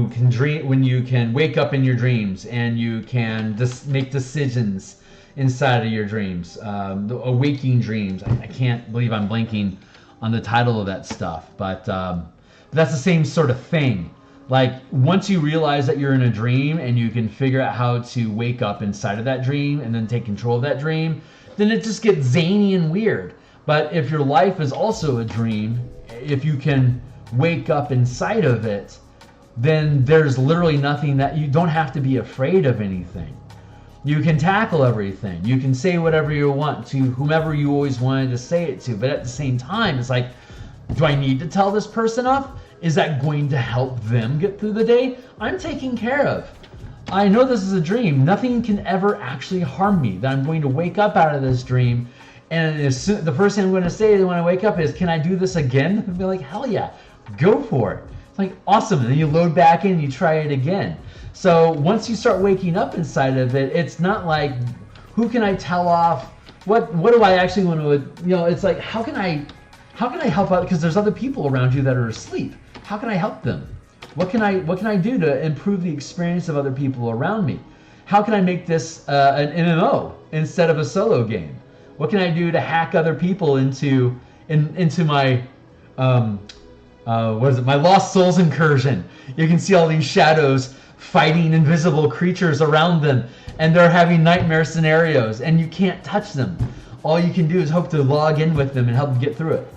can dream, when you can wake up in your dreams and you can just make decisions inside of your dreams, the waking dreams. I can't believe I'm blanking on the title of that stuff, but that's the same sort of thing. Like, once you realize that you're in a dream and you can figure out how to wake up inside of that dream and then take control of that dream, then it just gets zany and weird. But if your life is also a dream, if you can wake up inside of it, then there's literally nothing that you don't have to be afraid of anything. You can tackle everything. You can say whatever you want to whomever you always wanted to say it to. But at the same time, it's like, do I need to tell this person off? Is that going to help them get through the day? I'm taken care of. I know this is a dream. Nothing can ever actually harm me. That I'm going to wake up out of this dream, and the first thing I'm going to say when I wake up is, can I do this again? And be like, hell yeah, go for it. It's like, awesome. And then you load back in and you try it again. So once you start waking up inside of it, it's not like, who can I tell off? What do I actually want to, it's like, how can I help out? Because there's other people around you that are asleep. How can I help them? What can I do to improve the experience of other people around me? How can I make this an MMO instead of a solo game? What can I do to hack other people into my my Lost Souls incursion? You can see all these shadows fighting invisible creatures around them, and they're having nightmare scenarios, and you can't touch them. All you can do is hope to log in with them and help them get through it.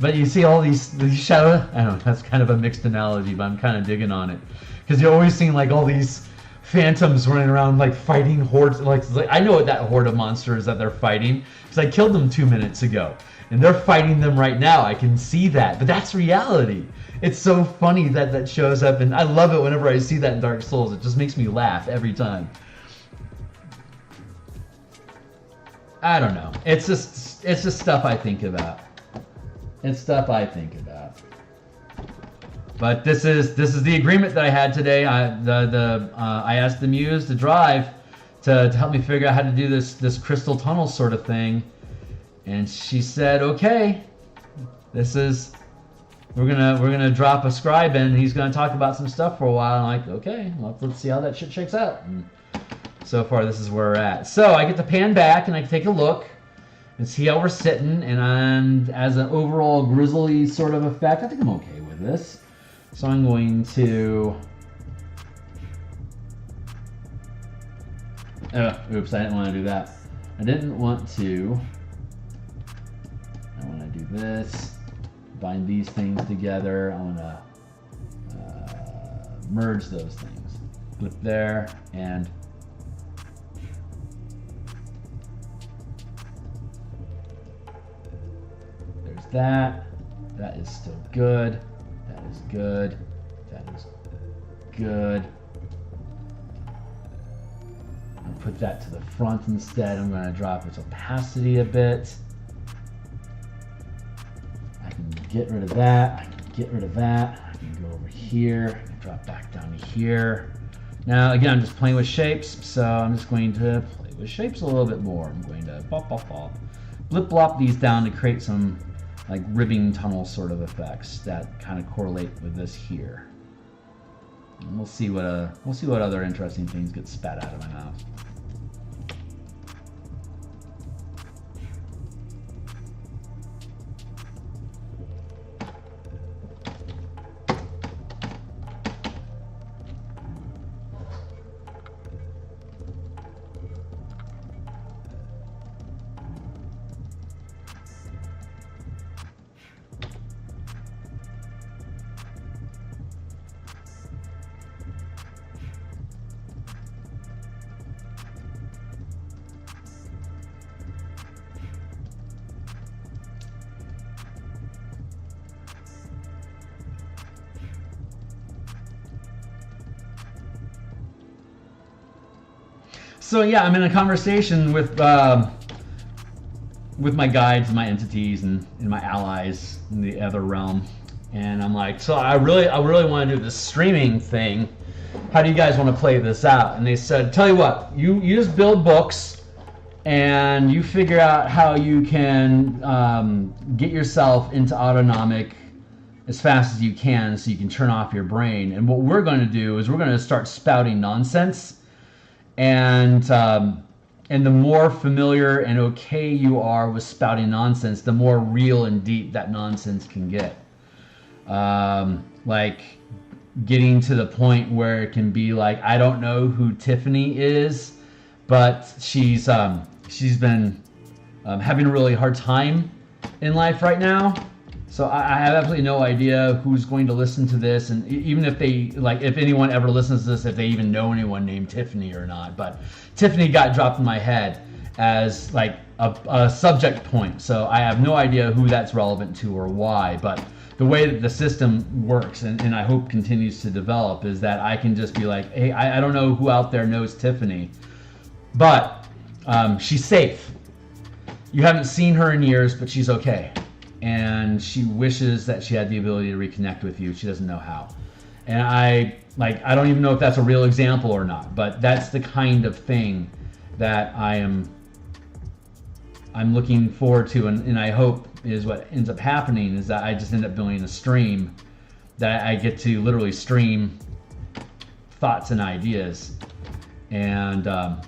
But you see all these shadows. I don't know, that's kind of a mixed analogy, but I'm kind of digging on it. Because you're always seeing like all these phantoms running around like fighting hordes. Like I know what that horde of monsters that they're fighting, because I killed them 2 minutes ago. And they're fighting them right now. I can see that. But that's reality. It's so funny that shows up, and I love it whenever I see that in Dark Souls. It just makes me laugh every time. I don't know. It's just stuff I think about. It's stuff I think about. But this is the agreement that I had today. I asked the Muse to drive to help me figure out how to do this crystal tunnel sort of thing, and she said, "Okay, we're gonna drop a scribe in. He's gonna talk about some stuff for a while." I'm like, "Okay, let's see how that shit shakes out." And so far, this is where we're at. So I get to pan back and I can take a look and see how we're sitting. And as an overall grizzly sort of effect, I think I'm okay with this. So I'm going to... oops, I didn't want to do that. I want to do this. Bind these things together. I want to merge those things. Flip there and... That is still good. That is good. That is good. I'll put that to the front instead. I'm going to drop its opacity a bit. I can get rid of that. I can get rid of that. I can go over here. I can drop back down to here. Now again, I'm just playing with shapes, so I'm just going to play with shapes a little bit more. I'm going to blip blop these down to create some like ribbing tunnel sort of effects that kind of correlate with this here. And we'll see what other interesting things get spat out of my mouth. So yeah, I'm in a conversation with my guides, my entities, and my allies in the other realm, and I'm like, so I really want to do this streaming thing. How do you guys want to play this out? And they said, tell you what, you just build books, and you figure out how you can get yourself into autonomic as fast as you can, so you can turn off your brain. And what we're going to do is we're going to start spouting nonsense. And the more familiar and okay you are with spouting nonsense, the more real and deep that nonsense can get. Like getting to the point where it can be like, I don't know who Tiffany is, but she's been having a really hard time in life right now. So I have absolutely no idea who's going to listen to this, and even if they, like, if anyone ever listens to this, if they even know anyone named Tiffany or not. But Tiffany got dropped in my head as like a subject point, so I have no idea who that's relevant to or why. But the way that the system works, and I hope continues to develop, is that I can just be like, hey, I don't know who out there knows Tiffany, but she's safe. You haven't seen her in years, but she's okay. And she wishes that she had the ability to reconnect with you. She doesn't know how. And I don't even know if that's a real example or not, but that's the kind of thing that I'm looking forward to, and I hope is what ends up happening, is that I just end up building a stream that I get to literally stream thoughts and ideas, and that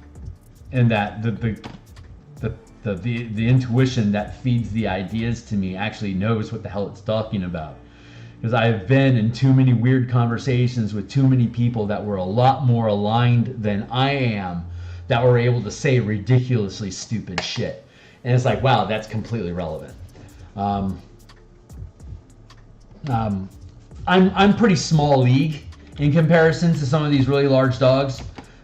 the intuition that feeds the ideas to me actually knows what the hell it's talking about. Because I've been in too many weird conversations with too many people that were a lot more aligned than I am, that were able to say ridiculously stupid shit. And it's like, wow, that's completely relevant. I'm pretty small league in comparison to some of these really large dogs.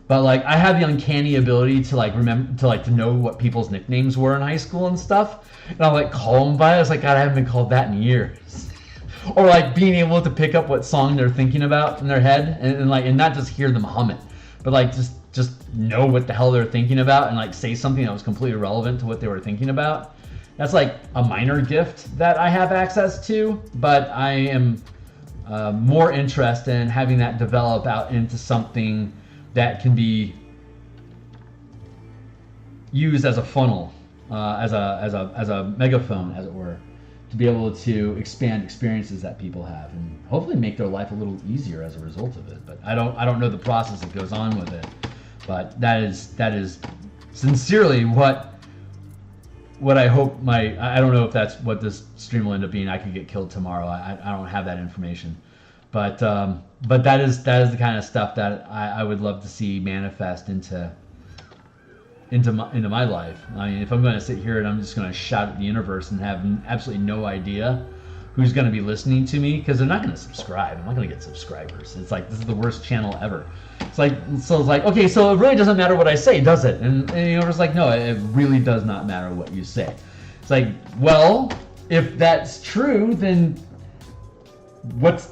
But like, I have the uncanny ability to like to know what people's nicknames were in high school and stuff, and I'll like call them by it. It's like, God, I haven't been called that in years. Or like being able to pick up what song they're thinking about in their head, and not just hear them hum it, but like just just know what the hell they're thinking about and like say something that was completely irrelevant to what they were thinking about. That's like a minor gift that I have access to, but I am more interested in having that develop out into something that can be used as a funnel, as a megaphone, as it were, to be able to expand experiences that people have and hopefully make their life a little easier as a result of it. But I don't know the process that goes on with it. But that is sincerely what I hope I don't know if that's what this stream will end up being. I could get killed tomorrow. I don't have that information. But that is the kind of stuff that I would love to see manifest into my life. I mean, if I'm going to sit here and I'm just going to shout at the universe and have absolutely no idea who's going to be listening to me, because they're not going to subscribe. I'm not going to get subscribers. It's like, this is the worst channel ever. It's like, okay, so it really doesn't matter what I say, does it? And the universe is like, no, it really does not matter what you say. It's like, well, if that's true, then what's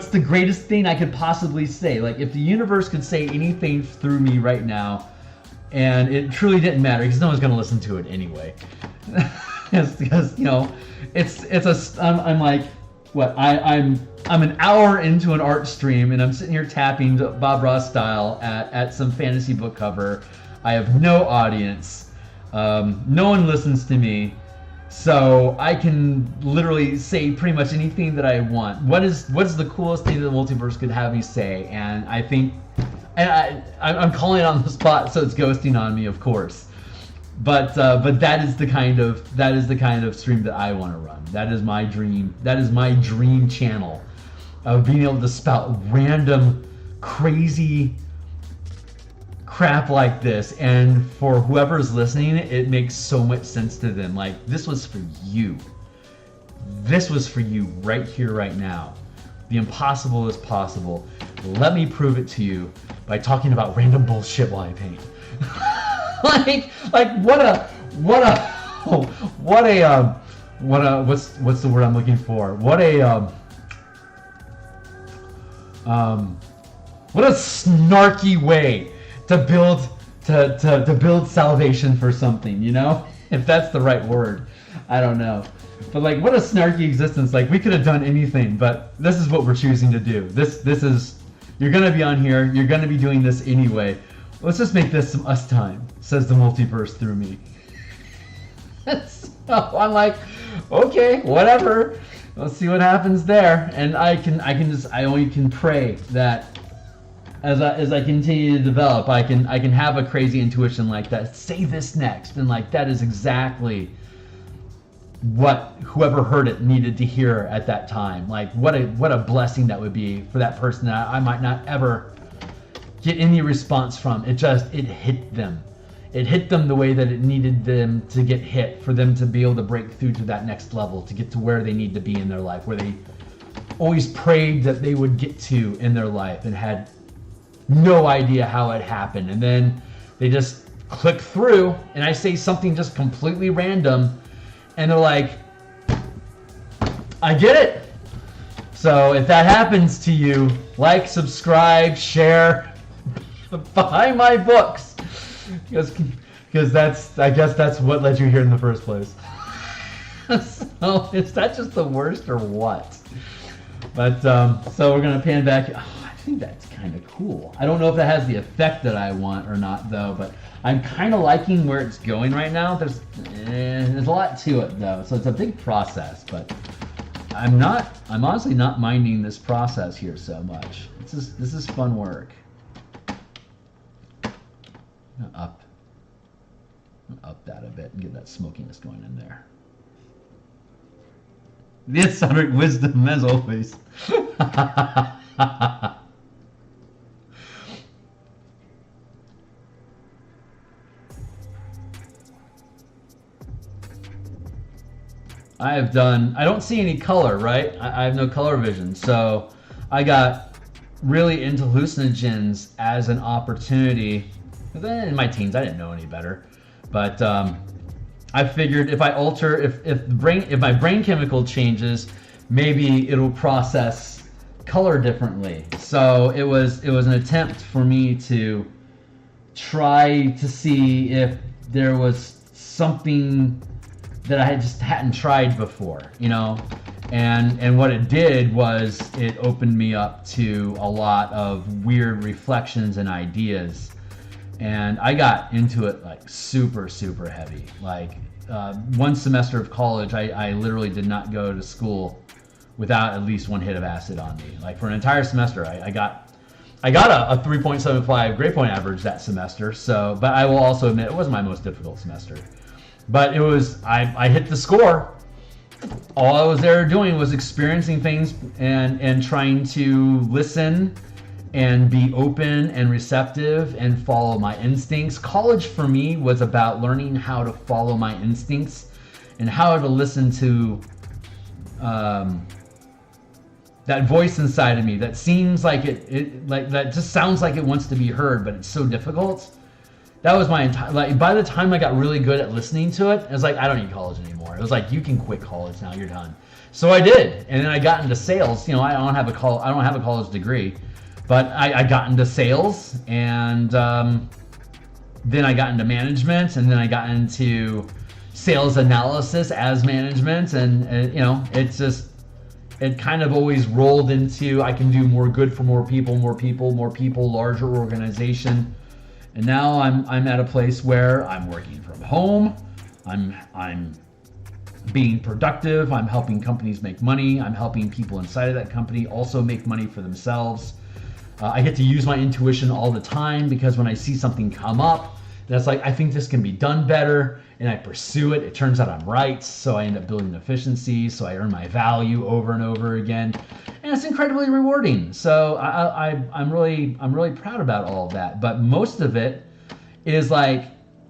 the greatest thing I could possibly say? Like, if the universe could say anything through me right now, and it truly didn't matter because no one's going to listen to it anyway. Because you know, I'm like, what? I'm an hour into an art stream and I'm sitting here tapping Bob Ross style at some fantasy book cover. I have no audience. No one listens to me, so I can literally say pretty much anything that I want. What's the coolest thing that the multiverse could have me say? And I think. And I'm calling it on the spot, so it's ghosting on me, of course. But that is the kind of stream that I want to run. That is my dream. That is my dream channel of being able to spout random, crazy crap like this, and for whoever's listening, it makes so much sense to them. Like, this was for you. This was for you right here, right now. The impossible is possible. Let me prove it to you by talking about random bullshit while I paint. like what's the word I'm looking for? What a snarky way to build salvation for something, you know? If that's the right word. I don't know. But like, what a snarky existence. Like, we could have done anything, but this is what we're choosing to do. This is, you're going to be on here. You're going to be doing this anyway. Let's just make this some us time, says the multiverse through me. So I'm like, okay, whatever. Let's see what happens there. And I only can pray that as I continue to develop, I can have a crazy intuition like that. Say this next. And like, that is exactly what whoever heard it needed to hear at that time. Like, what a blessing that would be for that person that I might not ever get any response from. It hit them. It hit them the way that it needed them to get hit, for them to be able to break through to that next level, to get to where they need to be in their life, where they always prayed that they would get to in their life and had no idea how it happened. And then they just click through and I say something just completely random, and they're like, I get it. So if that happens to you, like, subscribe, share, buy my books. Because I guess that's what led you here in the first place. So is that just the worst or what? But so we're gonna pan back. Oh, I think that's kind of cool. I don't know if that has the effect that I want or not, though. But I'm kind of liking where it's going right now. There's a lot to it, though, so it's a big process. But I'm honestly not minding this process here so much. This is fun work. Up that a bit and get that smokiness going in there. The Sonic wisdom, as always. I don't see any color, right? I have no color vision, so I got really into hallucinogens as an opportunity. Then in my teens, I didn't know any better, but I figured if I alter, if my brain chemical changes, maybe it'll process color differently. So it was an attempt for me to try to see if there was something that I just hadn't tried before, you know. And what it did was it opened me up to a lot of weird reflections and ideas. And I got into it like super, super heavy. Like one semester of college, I literally did not go to school without at least one hit of acid on me. Like for an entire semester, I got a 3.75 grade point average that semester. So, but I will also admit it wasn't my most difficult semester. But it was, I hit the score. All I was there doing was experiencing things and trying to listen and be open and receptive and follow my instincts. College for me was about learning how to follow my instincts and how to listen to that voice inside of me that seems like it like that just sounds like it wants to be heard, but it's so difficult. That was my entire, like, by the time I got really good at listening to it, it was like, I don't need college anymore. It was like, you can quit college now, you're done. So I did, and then I got into sales. You know, I don't have a college degree, but I got into sales, and then I got into management, and then I got into sales analysis as management, and you know, it's just, it kind of always rolled into, I can do more good for more people, larger organization. And now I'm at a place where I'm working from home. I'm being productive. I'm helping companies make money. I'm helping people inside of that company also make money for themselves. I get to use my intuition all the time, because when I see something come up that's like, I think this can be done better, and I pursue it, it turns out I'm right. So I end up building efficiency. So I earn my value over and over again, and it's incredibly rewarding. So I'm really proud about all of that. But most of it is like,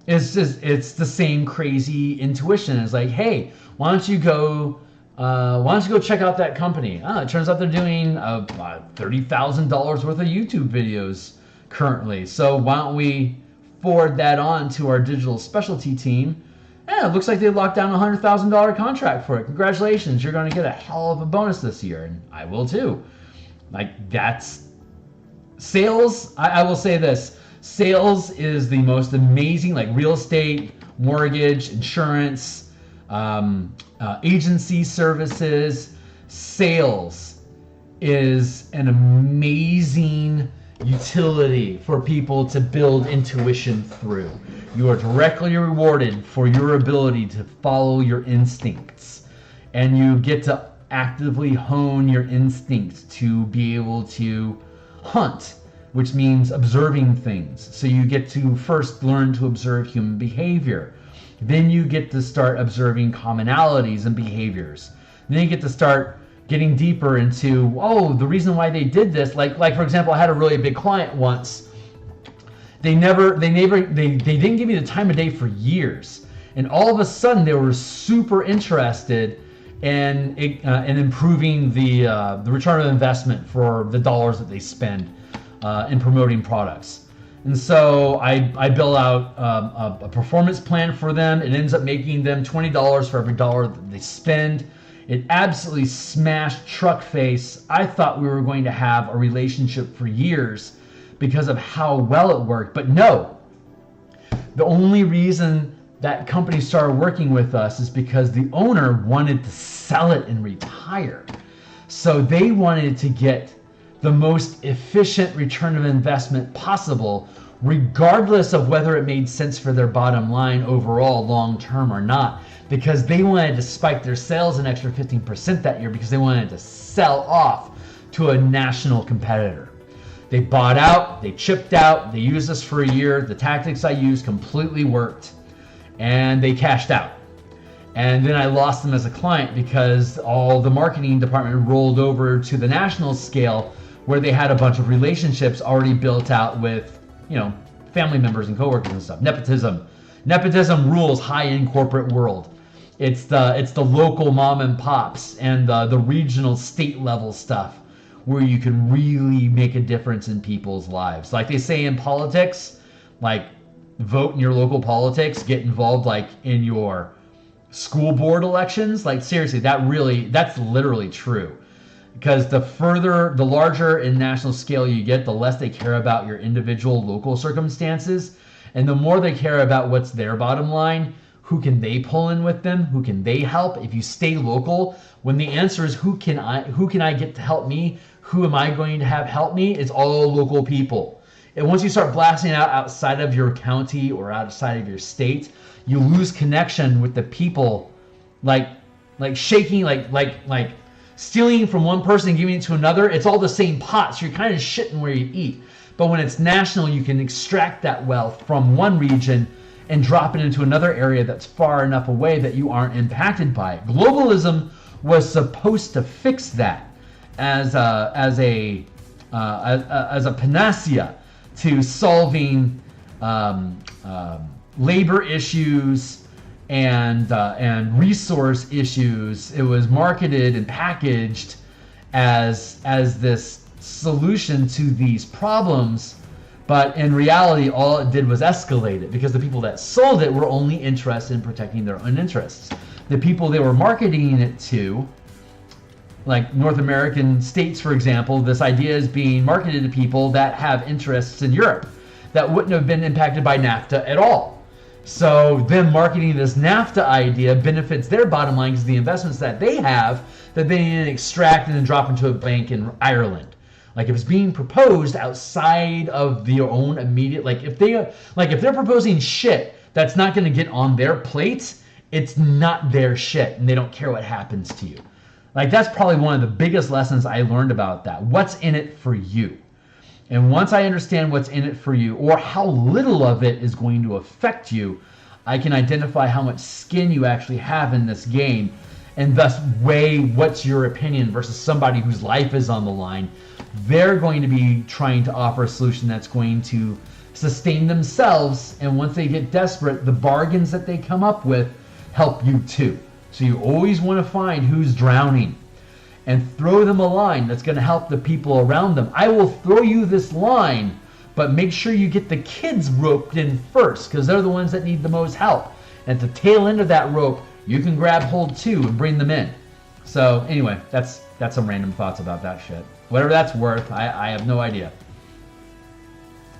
it's the same crazy intuition. It's like, hey, why don't you go check out that company? It turns out they're doing $30,000 worth of YouTube videos currently. So why don't we forward that on to our digital specialty team? Yeah, it looks like they locked down a $100,000 contract for it. Congratulations, you're going to get a hell of a bonus this year, and I will too. Like, that's sales. I will say this: sales is the most amazing, like real estate, mortgage, insurance, agency services. Sales is an amazing utility for people to build intuition through. You are directly rewarded for your ability to follow your instincts, and you get to actively hone your instincts to be able to hunt, which means observing things. So you get to first learn to observe human behavior. Then you get to start observing commonalities and behaviors. Then you get to start getting deeper into, the reason why they did this. Like for example, I had a really big client once. They didn't give me the time of day for years, and all of a sudden they were super interested in improving the return on investment for the dollars that they spend in promoting products. And so I built out a performance plan for them. It ends up making them $20 for every dollar that they spend. It absolutely smashed truck face. I thought we were going to have a relationship for years because of how well it worked. But no, the only reason that company started working with us is because the owner wanted to sell it and retire. So they wanted to get the most efficient return of investment possible, regardless of whether it made sense for their bottom line overall long term or not, because they wanted to spike their sales an extra 15% that year, because they wanted to sell off to a national competitor. They bought out, they chipped out, they used us for a year. The tactics I used completely worked, and they cashed out. And then I lost them as a client because all the marketing department rolled over to the national scale, where they had a bunch of relationships already built out with, family members and coworkers and stuff. Nepotism rules high-end corporate world. It's the local mom and pops and the regional state level stuff where you can really make a difference in people's lives. Like they say in politics, like vote in your local politics, get involved like in your school board elections. Like seriously, that's literally true. Because the larger in national scale you get, the less they care about your individual local circumstances, and the more they care about what's their bottom line. Who can they pull in with them? Who can they help? If you stay local, when the answer is who can I get to help me? Who am I going to have help me? It's all local people. And once you start blasting out outside of your county or outside of your state, you lose connection with the people, like shaking, like stealing from one person and giving it to another. It's all the same pot, so you're kind of shitting where you eat. But when it's national, you can extract that wealth from one region and drop it into another area that's far enough away that you aren't impacted by it. Globalism was supposed to fix that as a panacea to solving labor issues and resource issues. It was marketed and packaged as this solution to these problems, but in reality, all it did was escalate it, because the people that sold it were only interested in protecting their own interests. The people they were marketing it to, like North American states, for example, this idea is being marketed to people that have interests in Europe that wouldn't have been impacted by NAFTA at all. So them marketing this NAFTA idea benefits their bottom line, because the investments that they have that they can extract and then drop into a bank in Ireland. Like if it's being proposed outside of their own immediate, like if they're proposing shit that's not going to get on their plate, it's not their shit, and they don't care what happens to you. Like that's probably one of the biggest lessons I learned about that. What's in it for you? And once I understand what's in it for you, or how little of it is going to affect you, I can identify how much skin you actually have in this game, and thus weigh what's your opinion versus somebody whose life is on the line. They're going to be trying to offer a solution that's going to sustain themselves, and once they get desperate, the bargains that they come up with help you too. So you always want to find who's drowning and throw them a line that's going to help the people around them. I will throw you this line, but make sure you get the kids roped in first, because they're the ones that need the most help. And at the tail end of that rope, you can grab hold too and bring them in. So anyway, that's some random thoughts about that shit. Whatever that's worth, I have no idea.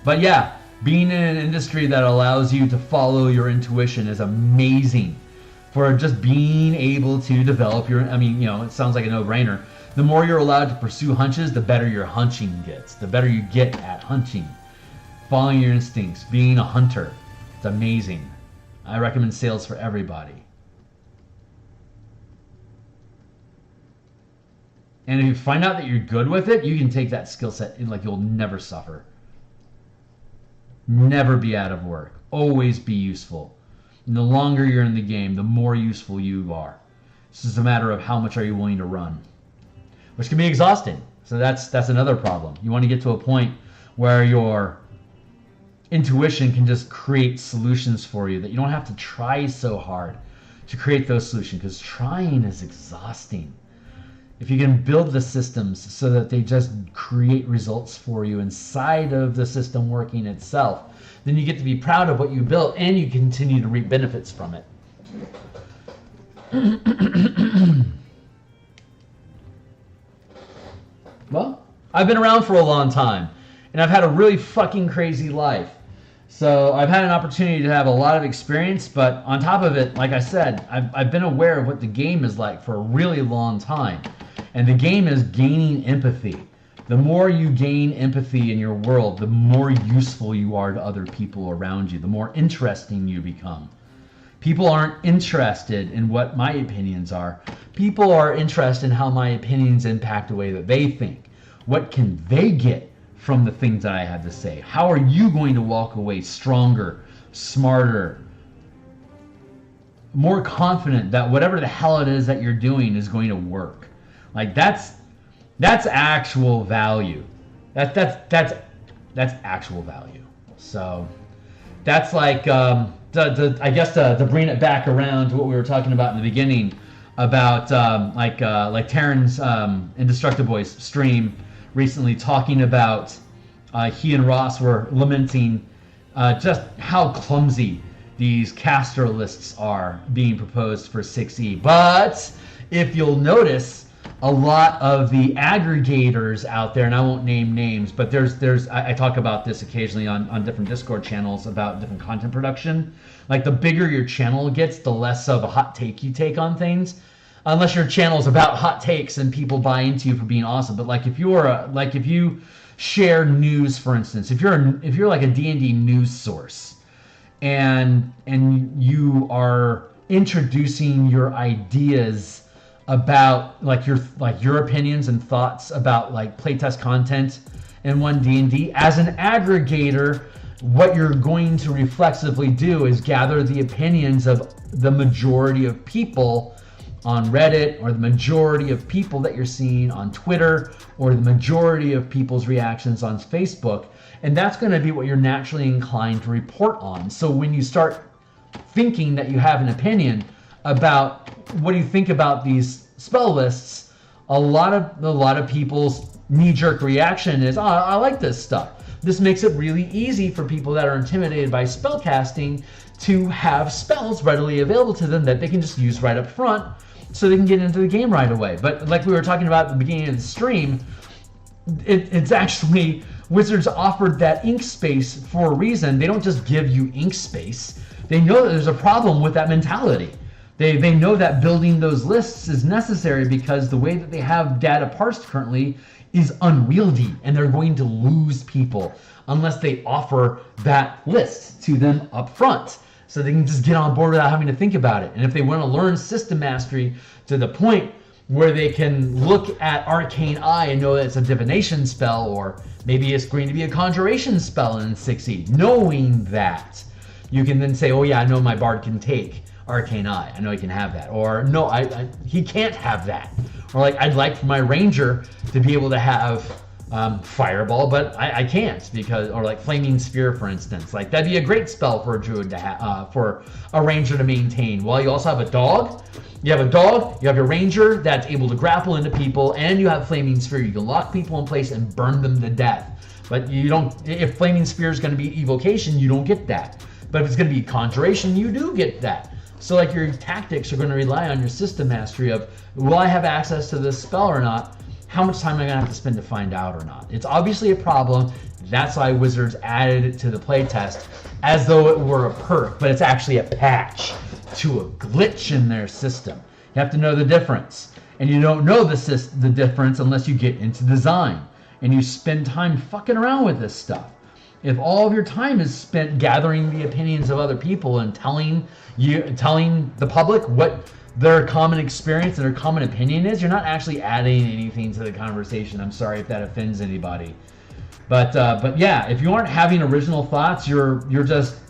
But yeah, being in an industry that allows you to follow your intuition is amazing for just being able to develop your, it sounds like a no-brainer. The more you're allowed to pursue hunches, the better your hunching gets. The better you get at hunching. Following your instincts, being a hunter. It's amazing. I recommend sales for everybody. And if you find out that you're good with it, you can take that skill set and you'll never suffer. Never be out of work. Always be useful. And the longer you're in the game, the more useful you are. It's just a matter of how much are you willing to run, which can be exhausting. So that's another problem. You want to get to a point where your intuition can just create solutions for you, that you don't have to try so hard to create those solutions, because trying is exhausting. If you can build the systems so that they just create results for you inside of the system working itself, then you get to be proud of what you built, and you continue to reap benefits from it. Well, I've been around for a long time, and I've had a really fucking crazy life. So I've had an opportunity to have a lot of experience, but on top of it, like I said, I've been aware of what the game is like for a really long time. And the game is gaining empathy. The more you gain empathy in your world, the more useful you are to other people around you, the more interesting you become. People aren't interested in what my opinions are. People are interested in how my opinions impact the way that they think. What can they get from the things that I have to say? How are you going to walk away stronger, smarter, more confident that whatever the hell it is that you're doing is going to work? Like that's actual value. That's actual value. So that's like I guess to bring it back around to what we were talking about in the beginning about like Taryn's Indestructible Boys stream recently, talking about he and Ross were lamenting just how clumsy these caster lists are being proposed for 6E. But if you'll notice, a lot of the aggregators out there, and I won't name names, but I talk about this occasionally on different Discord channels about different content production. Like the bigger your channel gets, the less of a hot take you take on things. Unless your channel is about hot takes and people buy into you for being awesome. But like if you share news, for instance, if you're like a D&D news source, and you are introducing your ideas about like your opinions and thoughts about like playtest content in 1D&D as an aggregator, what you're going to reflexively do is gather the opinions of the majority of people on Reddit, or the majority of people that you're seeing on Twitter, or the majority of people's reactions on Facebook, and that's going to be what you're naturally inclined to report on. So when you start thinking that you have an opinion about what do you think about these spell lists, a lot of people's knee-jerk reaction is, oh, I like this stuff. This makes it really easy for people that are intimidated by spellcasting to have spells readily available to them that they can just use right up front so they can get into the game right away. But like we were talking about at the beginning of the stream, it's actually, Wizards offered that ink space for a reason. They don't just give you ink space. They know that there's a problem with that mentality. They know that building those lists is necessary because the way that they have data parsed currently is unwieldy, and they're going to lose people unless they offer that list to them up front, so they can just get on board without having to think about it. And if they want to learn system mastery to the point where they can look at Arcane Eye and know that it's a divination spell, or maybe it's going to be a conjuration spell in 6e, knowing that, you can then say, oh yeah, I know my bard can take Arcane Eye. I know he can have that. Or no, he can't have that. Or like, I'd like for my ranger to be able to have Fireball, but I can't because, or like Flaming Sphere, for instance. Like that'd be a great spell for a druid to have, for a ranger to maintain. While you also have a dog. You have a dog, you have your ranger that's able to grapple into people, and you have Flaming Sphere. You can lock people in place and burn them to death. But you don't, if Flaming Sphere is going to be evocation, you don't get that. But if it's going to be conjuration, you do get that. So like your tactics are going to rely on your system mastery of, will I have access to this spell or not? How much time am I going to have to spend to find out or not? It's obviously a problem. That's why Wizards added it to the playtest as though it were a perk, but it's actually a patch to a glitch in their system. You have to know the difference. And you don't know the difference unless you get into design and you spend time fucking around with this stuff. If all of your time is spent gathering the opinions of other people and telling the public what their common experience and their common opinion is, you're not actually adding anything to the conversation. I'm sorry if that offends anybody, but yeah, if you aren't having original thoughts, you're just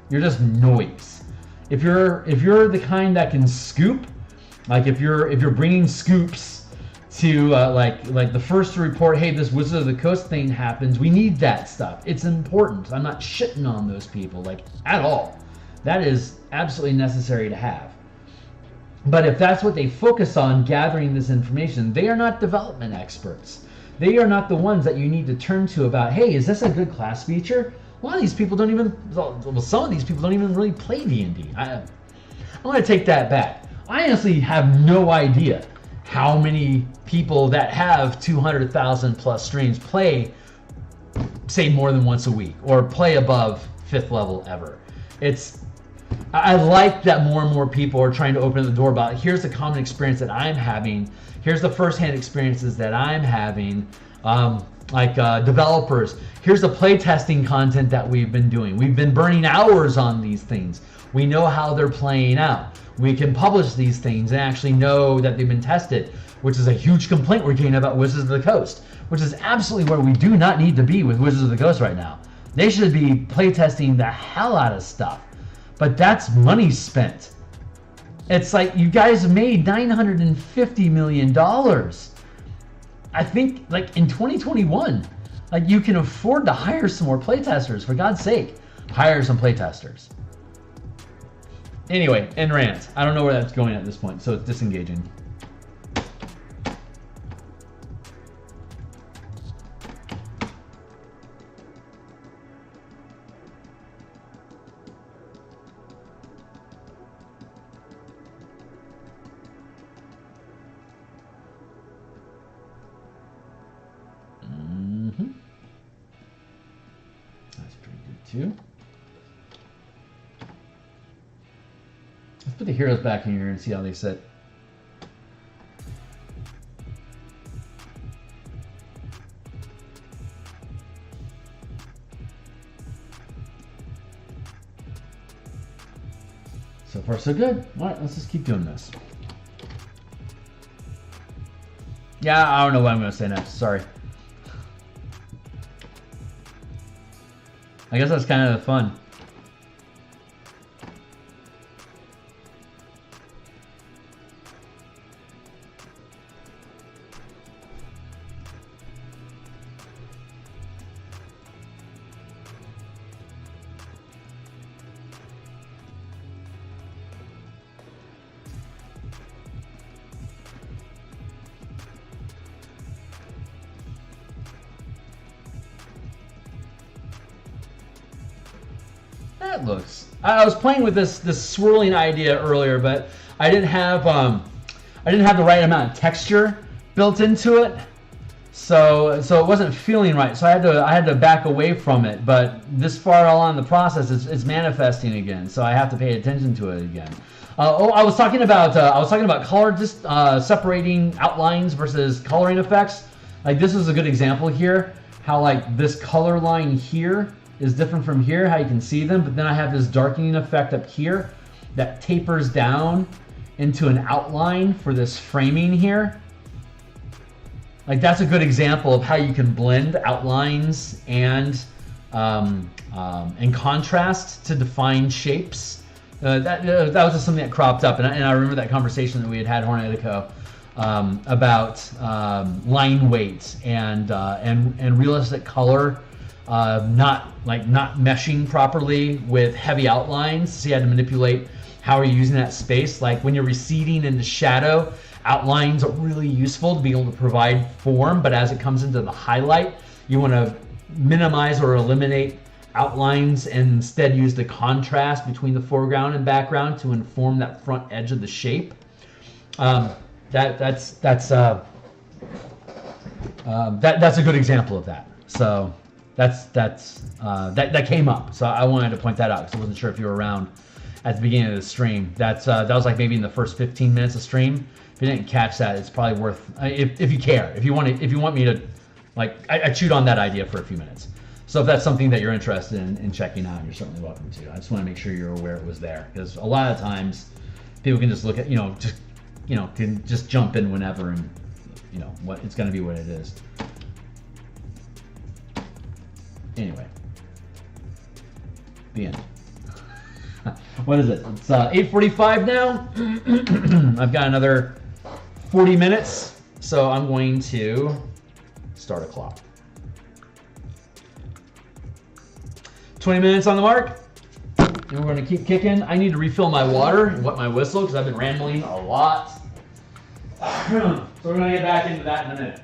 noise. If you're the kind that can scoop, like if you're bringing scoops to like the first to report, hey, this Wizard of the Coast thing happens, we need that stuff. It's important. I'm not shitting on those people like at all. That is absolutely necessary to have. But if that's what they focus on, gathering this information, they are not development experts. They are not the ones that you need to turn to about, hey, is this a good class feature? A lot of these people don't even, well, some of these people don't even really play D&D. I'm going to take that back. I honestly have no idea how many people that have 200,000 plus streams play, say, more than once a week, or play above 5th level ever. I like that more and more people are trying to open the door about, here's the common experience that I'm having, here's the first-hand experiences that I'm having, developers, here's the playtesting content that we've been doing. We've been burning hours on these things. We know how they're playing out. We can publish these things and actually know that they've been tested, which is a huge complaint we're getting about Wizards of the Coast, which is absolutely where we do not need to be with Wizards of the Coast right now. They should be playtesting the hell out of stuff. But that's money spent. It's like, you guys made $950 million. I think, like, in 2021, like, you can afford to hire some more playtesters. For God's sake, hire some playtesters. Anyway, end rant. I don't know where that's going at this point, so it's disengaging. to. Let's put the heroes back in here and see how they sit. So far, so good. All right, let's just keep doing this. Yeah, I don't know what I'm going to say next. Sorry. I guess that's kind of the fun. That looks. I was playing with this swirling idea earlier, but I didn't have the right amount of texture built into it, so it wasn't feeling right. So I had to back away from it. But this far along the process, it's manifesting again. So I have to pay attention to it again. I was talking about color, just separating outlines versus coloring effects. Like this is a good example here. How like this color line here is different from here, how you can see them, but then I have this darkening effect up here that tapers down into an outline for this framing here. Like that's a good example of how you can blend outlines and contrast to define shapes. That was just something that cropped up, and I remember that conversation that we had Hornetico about line weight and realistic color. Not meshing properly with heavy outlines, so you had to manipulate how are you using that space. Like when you're receding into shadow, outlines are really useful to be able to provide form, but as it comes into the highlight, you want to minimize or eliminate outlines and instead use the contrast between the foreground and background to inform that front edge of the shape. That's a good example of that. So that came up, so I wanted to point that out because I wasn't sure if you were around at the beginning of the stream. That was like maybe in the first 15 minutes of stream. If you didn't catch that, it's probably worth if you care. If you want me to, like, I chewed on that idea for a few minutes. So if that's something that you're interested in checking out, you're certainly welcome to. I just want to make sure you're aware it was there, because a lot of times people can just look at can just jump in whenever, and what it's going to be what it is. Anyway, the end. What is it? It's 8:45 now. I've got another 40 minutes, so I'm going to start a clock. 20 minutes on the mark, and we're going to keep kicking. I need to refill my water and wet my whistle because I've been rambling a lot. So we're going to get back into that in a minute.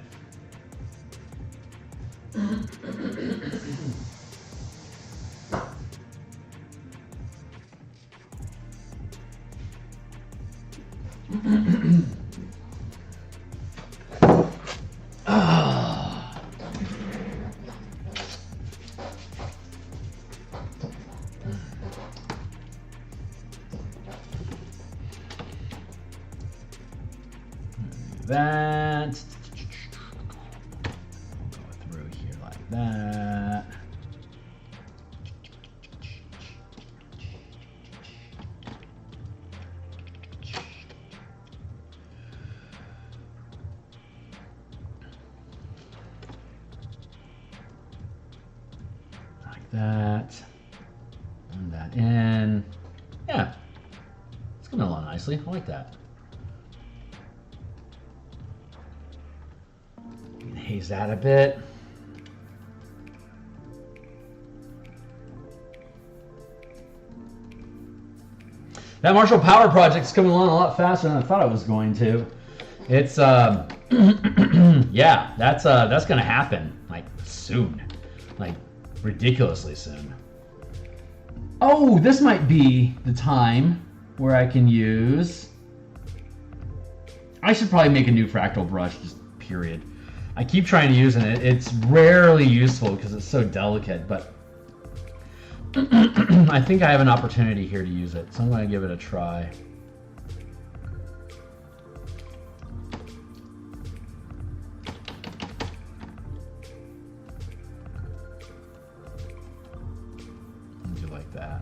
That. We'll go through here like that. Like that. And that in. Yeah. It's coming along nicely. I like that. Haze that a bit. That Marshall Power project's coming along a lot faster than I thought it was going to. It's yeah, that's gonna happen like soon, like ridiculously soon. Oh, this might be the time where I can use. I should probably make a new fractal brush, just period. I keep trying to use it. It's rarely useful because it's so delicate, but I think I have an opportunity here to use it, so I'm going to give it a try. Do like that.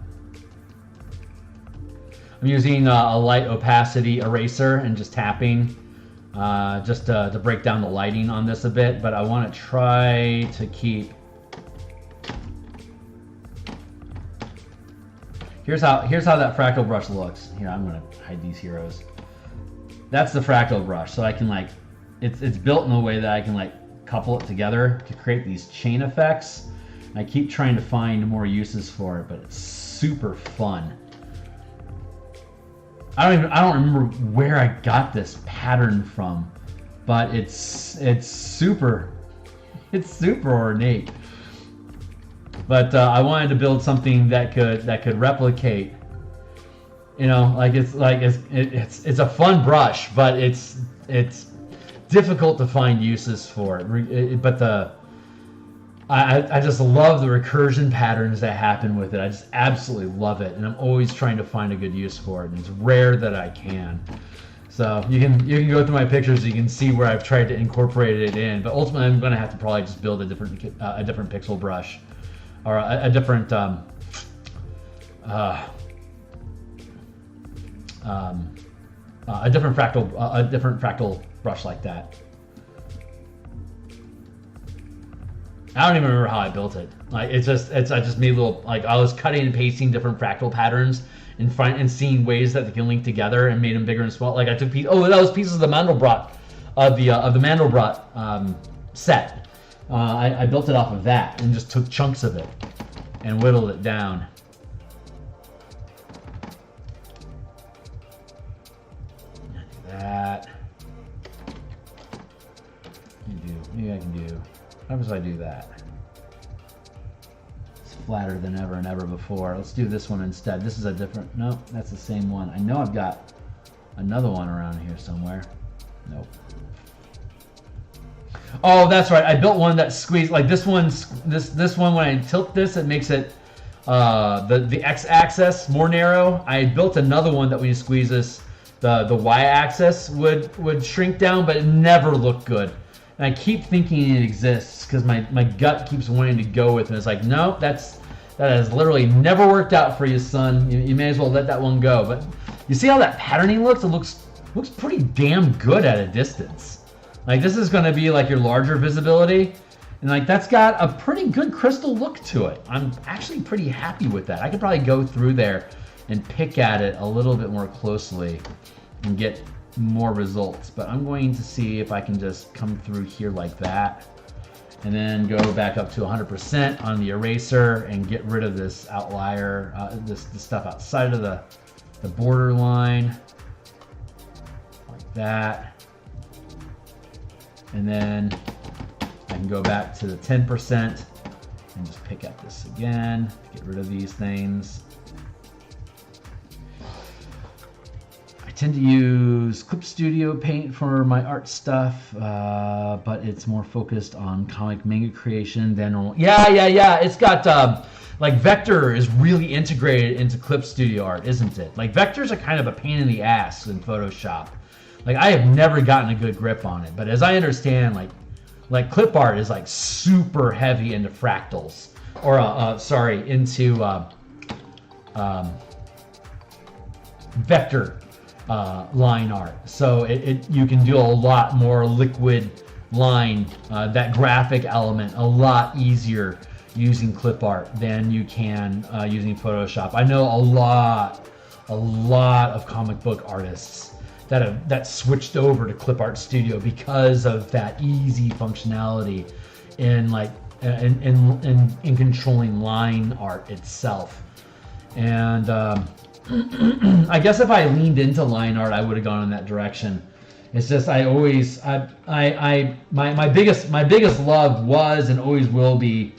I'm using a light opacity eraser and just tapping just to break down the lighting on this a bit, but I want to try to keep. Here's how that fractal brush looks. Here, I'm gonna hide these heroes. That's the fractal brush. So I can like, it's built in a way that I can like couple it together to create these chain effects. And I keep trying to find more uses for it, but it's super fun. I don't remember where I got this pattern from, but it's super ornate. But I wanted to build something that could replicate, you know, like it's a fun brush, but it's difficult to find uses for it. But I just love the recursion patterns that happen with it. I just absolutely love it, and I'm always trying to find a good use for it. And it's rare that I can. So you can go through my pictures, you can see where I've tried to incorporate it in. But ultimately, I'm going to have to probably just build a different pixel brush. Or a different fractal brush like that. I don't even remember how I built it. Like I just made little, like I was cutting and pasting different fractal patterns and seeing ways that they can link together and made them bigger and smaller. Like I took that was pieces of the Mandelbrot of the Mandelbrot set. I built it off of that and just took chunks of it and whittled it down. That. Maybe I can do. How does I do that? It's flatter than ever and ever before. Let's do this one instead. This is a different. No, that's the same one. I know I've got another one around here somewhere. Nope. Oh, that's right. I built one that squeezed like this one. This one, when I tilt this, it makes it the x-axis more narrow. I built another one that when you squeeze this, the y-axis would shrink down, but it never looked good. And I keep thinking it exists because my gut keeps wanting to go with it. And it's like, no, that has literally never worked out for you, son. You may as well let that one go. But you see how that patterning looks? It looks pretty damn good at a distance. Like this is going to be like your larger visibility, and like that's got a pretty good crystal look to it. I'm actually pretty happy with that. I could probably go through there and pick at it a little bit more closely and get more results. But I'm going to see if I can just come through here like that, and then go back up to 100% on the eraser and get rid of this outlier, this stuff outside of the border line, like that. And then I can go back to the 10% and just pick at this again to get rid of these things. I tend to use Clip Studio Paint for my art stuff, but it's more focused on comic manga creation than normal. Yeah. It's got like vector is really integrated into Clip Studio art, isn't it? Like vectors are kind of a pain in the ass in Photoshop. Like I have never gotten a good grip on it, but as I understand, like clip art is like super heavy into fractals, or into vector line art. So you can do a lot more liquid line, that graphic element, a lot easier using clip art than you can using Photoshop. I know a lot of comic book artists that switched over to Clip Art Studio because of that easy functionality in in controlling line art itself. And I guess if I leaned into line art, I would have gone in that direction. It's just my biggest love was and always will be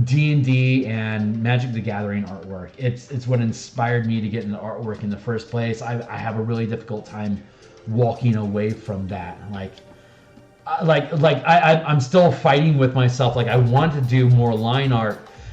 D&D and Magic the Gathering artwork. It's what inspired me to get into artwork in the first place. I have a really difficult time walking away from that. I'm still fighting with myself. Like I want to do more line art,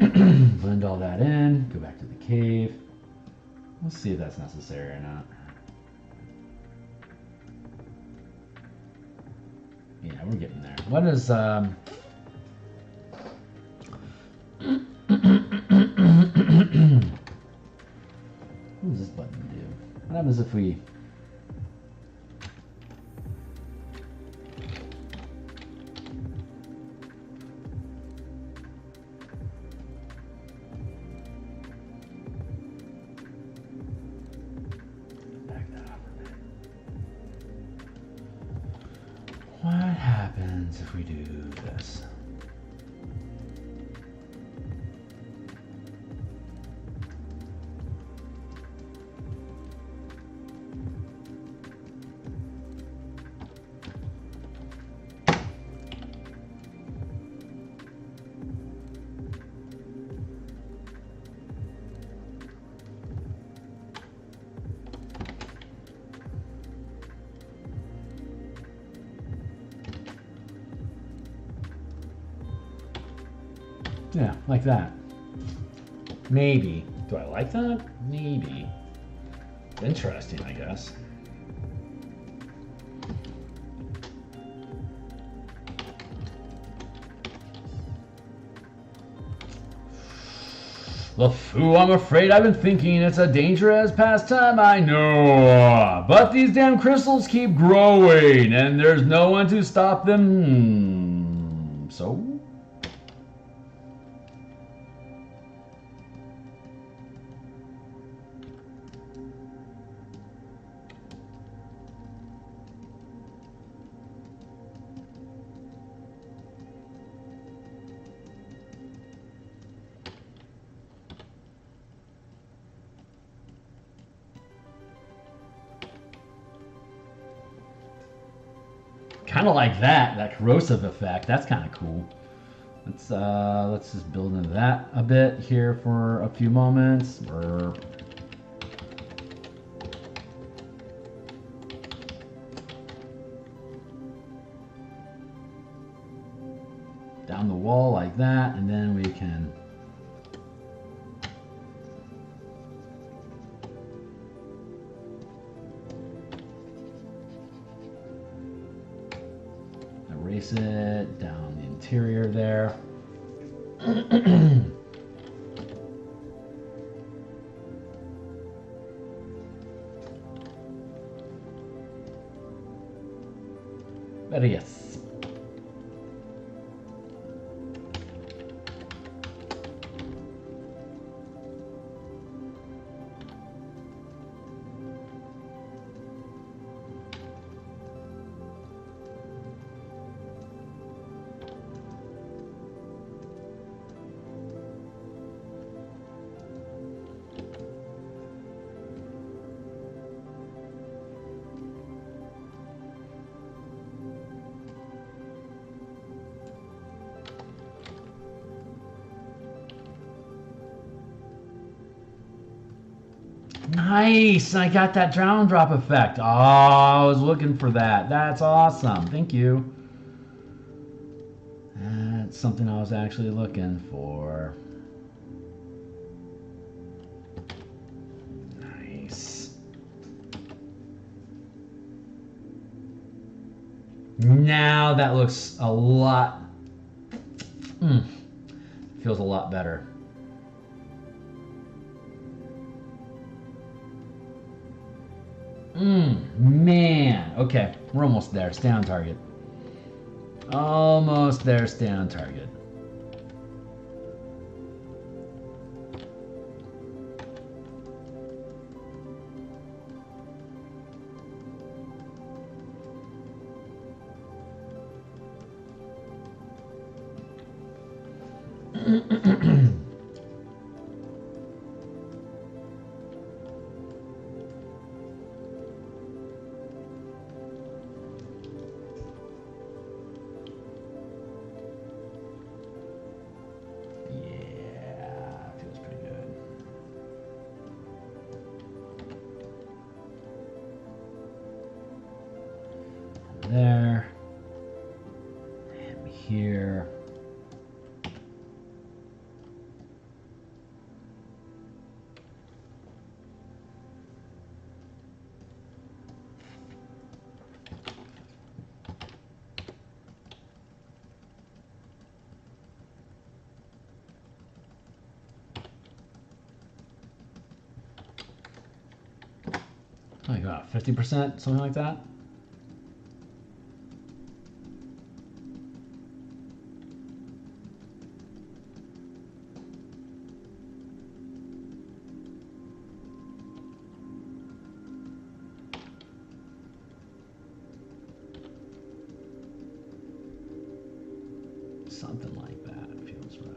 Blend all that in. Go back to the cave. Let's see if that's necessary or not. Yeah, we're getting there. What is what does this button do? What happens if we back that up a bit? What happens if we do this? Yeah, like that. Maybe. Do I like that? Maybe. Interesting, I guess. LeFou, I'm afraid I've been thinking it's a dangerous pastime, I know. But these damn crystals keep growing, and there's no one to stop them. So? Kind of like that corrosive effect. That's kind of cool. Let's just build into that a bit here for a few moments. Burp. Down the wall like that, and then we can erase it down the interior there. Better yes. Nice! I got that drown drop effect. Oh, I was looking for that. That's awesome. Thank you. That's something I was actually looking for. Nice. Now that looks a lot... feels a lot better. Man. Okay, we're almost there. Stay on target. Almost there. Stay on target. There and here. Like about 50%, something like that. Something like that feels right.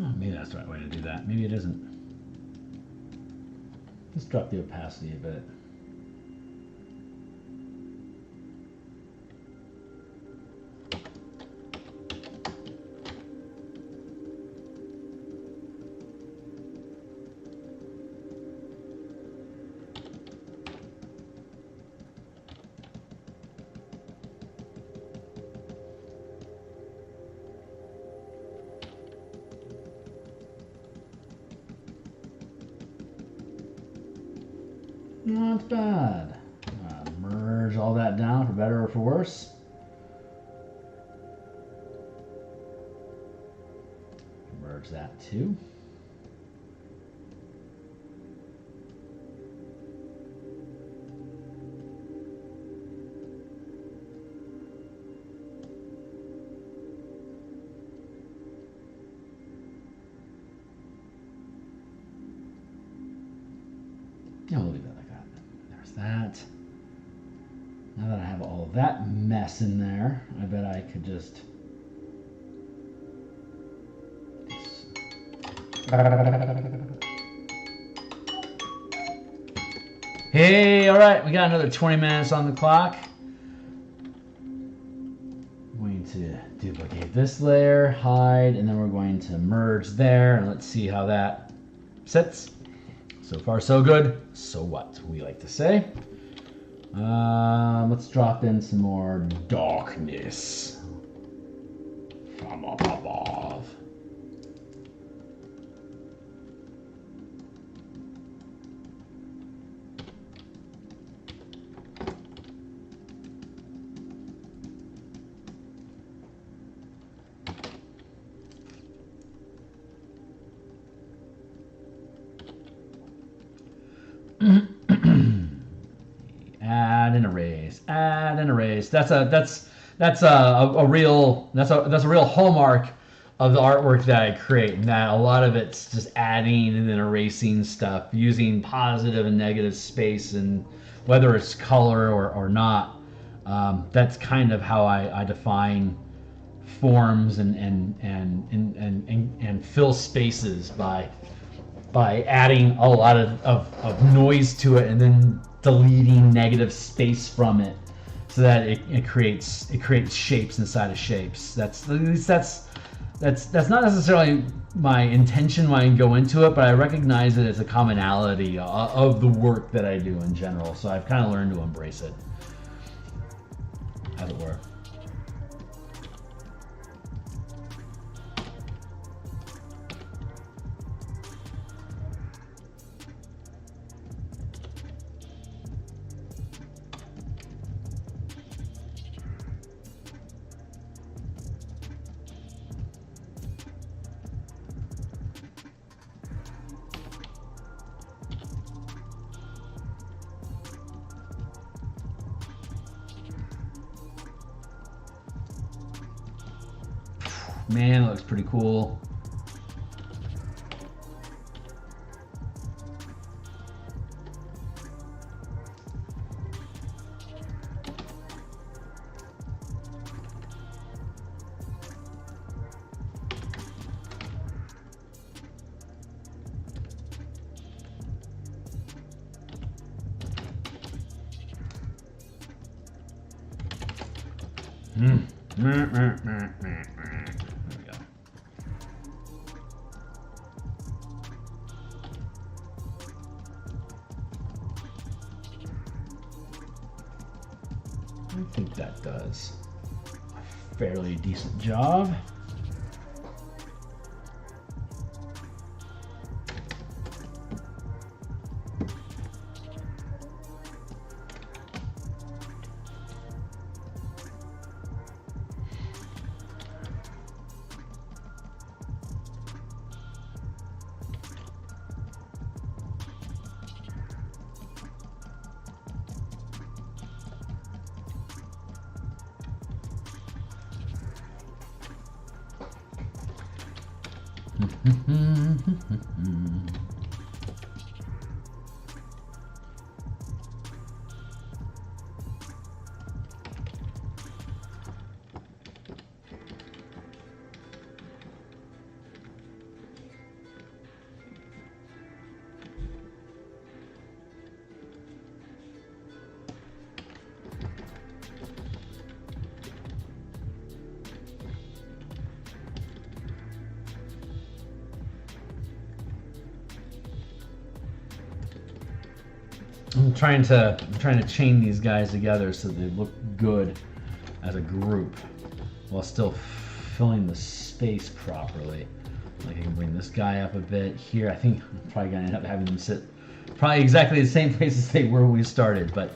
Oh, maybe that's the right way to do that. Maybe it isn't. Let's drop the opacity a bit. Not bad. Merge all that down for better or for worse. Merge that too. Yeah, we'll leave that like that. There's that. Now that I have all of that mess in there, I bet I could just... Hey, all right, we got another 20 minutes on the clock. I'm going to duplicate this layer, hide, and then we're going to merge there, and let's see how that sits. So far, so good. So what, we like to say. Let's drop in some more darkness from up above. Add and erase. Add and erase. That's a real hallmark of the artwork that I create. And that a lot of it's just adding and then erasing stuff, using positive and negative space, and whether it's color or not. That's kind of how I define forms and fill spaces by adding a lot of noise to it and then deleting negative space from it, so that it creates shapes inside of shapes. That's not necessarily my intention when I go into it, but I recognize it as a commonality of the work that I do in general. So I've kind of learned to embrace it, as it were. Man, that looks pretty cool. There we go. I think that does a fairly decent job. I'm trying to chain these guys together so they look good as a group while still filling the space properly. Like I can bring this guy up a bit here. I think I'm probably gonna end up having them sit probably exactly the same place as they were when we started, but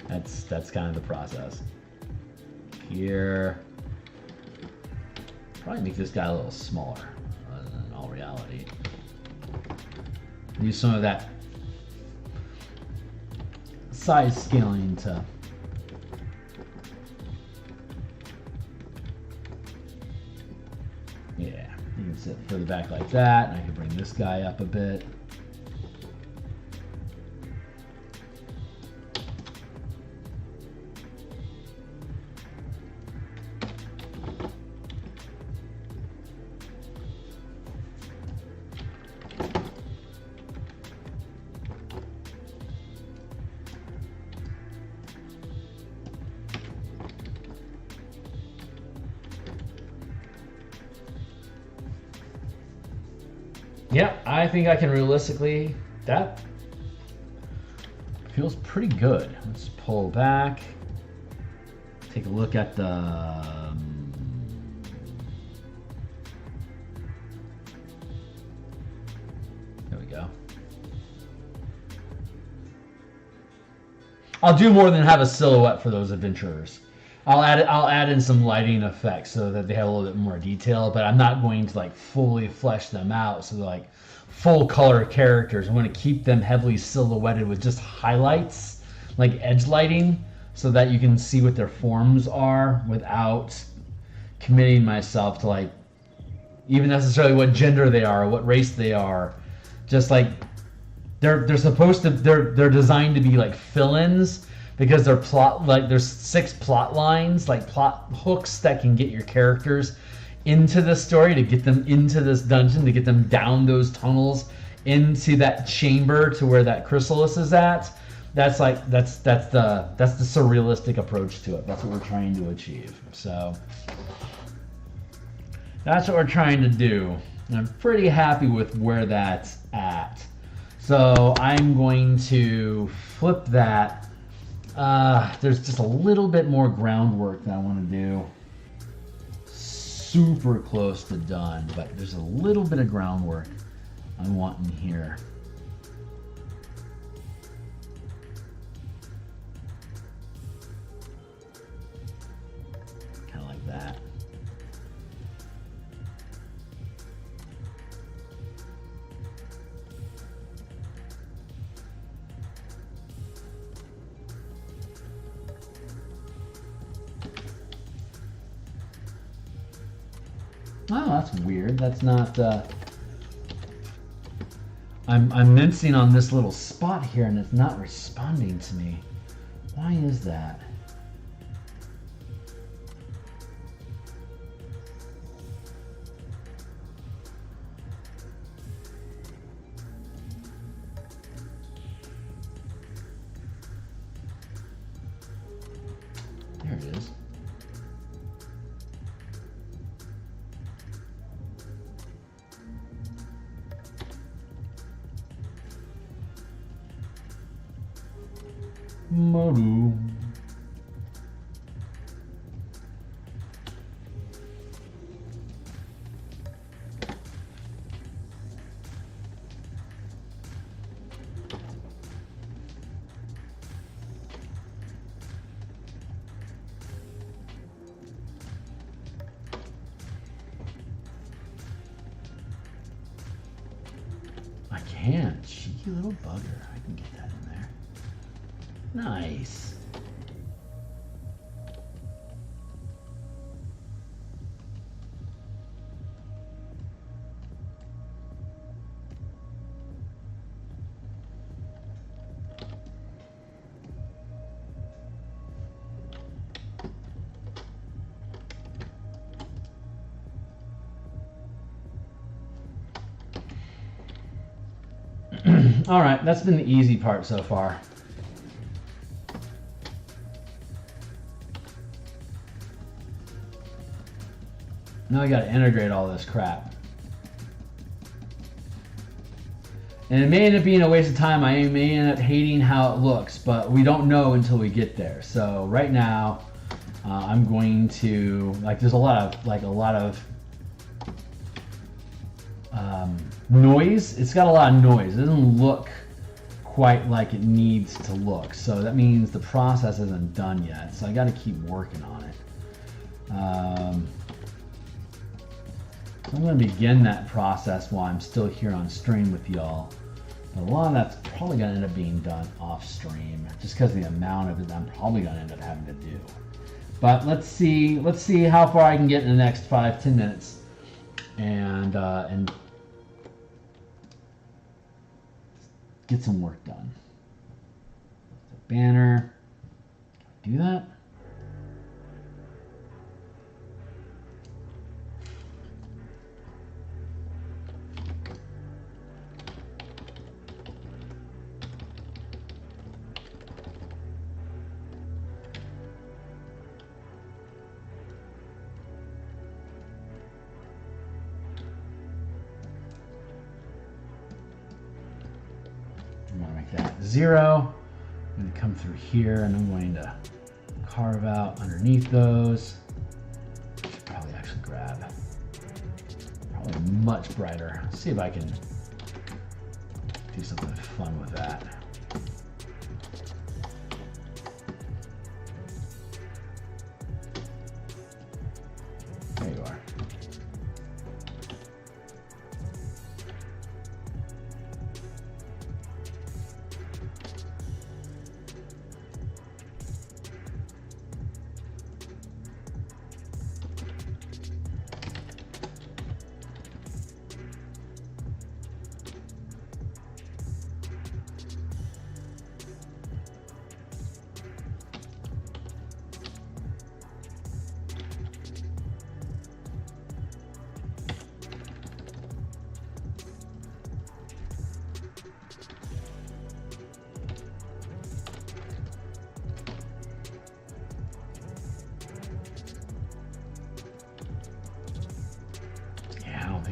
that's kind of the process. Here, probably make this guy a little smaller in all reality. Use some of that size scaling to you can sit further back like that, and I can bring this guy up a bit. Yep, I think I can realistically, that feels pretty good. Let's pull back, take a look at the, there we go. I'll do more than have a silhouette for those adventurers. I'll add in some lighting effects so that they have a little bit more detail, but I'm not going to like fully flesh them out so they're like full color characters. I'm going to keep them heavily silhouetted with just highlights, like edge lighting, so that you can see what their forms are without committing myself to like even necessarily what gender they are or what race they are. Just like they're supposed to, they're designed to be like fill-ins, because they're plot, like there's 6 plot lines, like plot hooks that can get your characters into the story, to get them into this dungeon, to get them down those tunnels into that chamber to where that chrysalis is at. That's like that's the surrealistic approach to it. That's what we're trying to achieve. So that's what we're trying to do. And I'm pretty happy with where that's at. So I'm going to flip that. There's just a little bit more groundwork that I want to do. Super close to done, but there's a little bit of groundwork I want in here. Kind of like that. Oh, that's weird. That's not, I'm mincing on this little spot here and it's not responding to me. Why is that? There it is. Modu. I can. Cheeky little bugger. I can get that in there. Nice. All right, that's been the easy part so far. Now I got to integrate all this crap. And it may end up being a waste of time. I may end up hating how it looks, but we don't know until we get there. So right now, I'm going to, there's a lot of noise. It's got a lot of noise. It doesn't look quite like it needs to look. So that means the process isn't done yet. So I got to keep working on it. So I'm going to begin that process while I'm still here on stream with y'all. But a lot of that's probably going to end up being done off stream, just because of the amount of it I'm probably going to end up having to do. But let's see how far I can get in the next 5-10 minutes, and get some work done. The banner, do that. I'm going to make that 0. I'm going to come through here and I'm going to carve out underneath those. I should probably actually grab probably much brighter. Let's see if I can do something fun with that. There you are.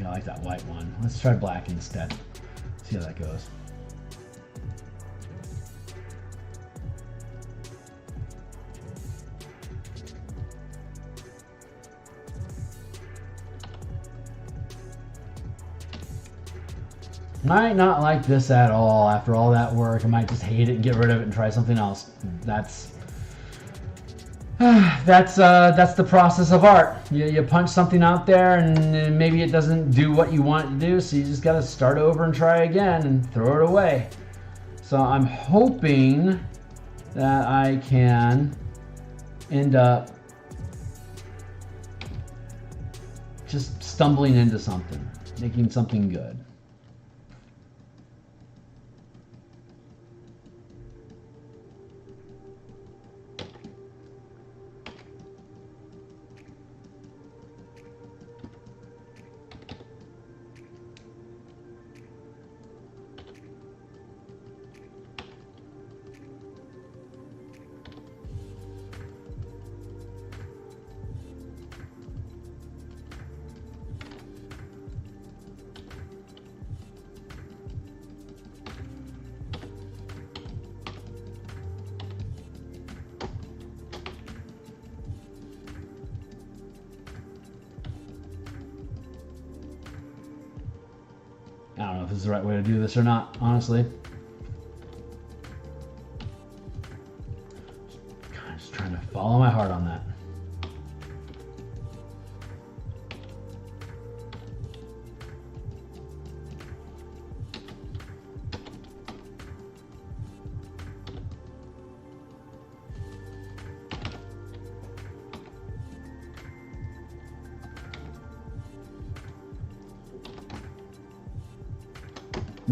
I like that white one. Let's try black instead. See how that goes. Might not like this at all after all that work. I might just hate it and get rid of it and try something else. That's the process of art. You punch something out there and maybe it doesn't do what you want it to do, so you just got to start over and try again and throw it away. So I'm hoping that I can end up just stumbling into something, making something good. I don't know if this is the right way to do this or not, honestly. Just trying to follow my heart on that.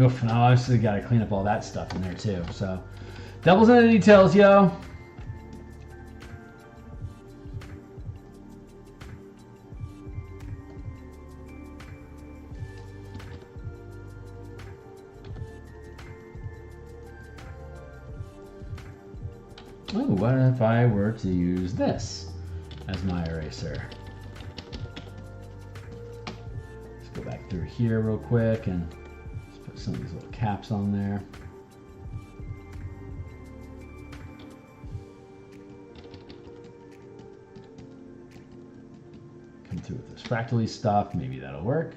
Oof, now I obviously got to clean up all that stuff in there too. So, devil's in the details, yo. Oh, what if I were to use this as my eraser? Let's go back through here real quick and put some of these little caps on there. Come through with this fractally stuff, maybe that'll work.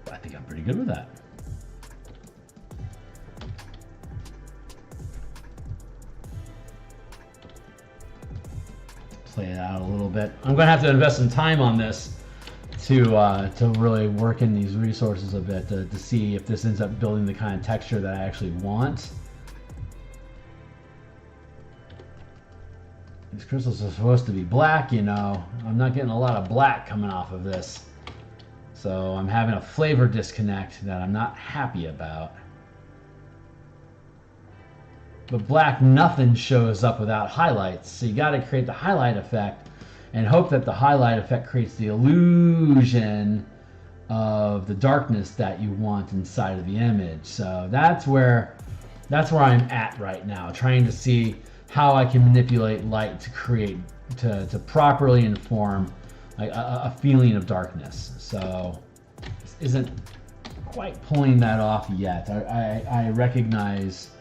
I think I'm pretty good with that. Play it out a little bit. I'm going to have to invest some time on this to really work in these resources a bit to see if this ends up building the kind of texture that I actually want. These crystals are supposed to be black, you know. I'm not getting a lot of black coming off of this. So I'm having a flavor disconnect that I'm not happy about. But black, nothing shows up without highlights. So you got to create the highlight effect and hope that the highlight effect creates the illusion of the darkness that you want inside of the image. So that's where I'm at right now, trying to see how I can manipulate light to create, to properly inform like a feeling of darkness. So this isn't quite pulling that off yet. I recognize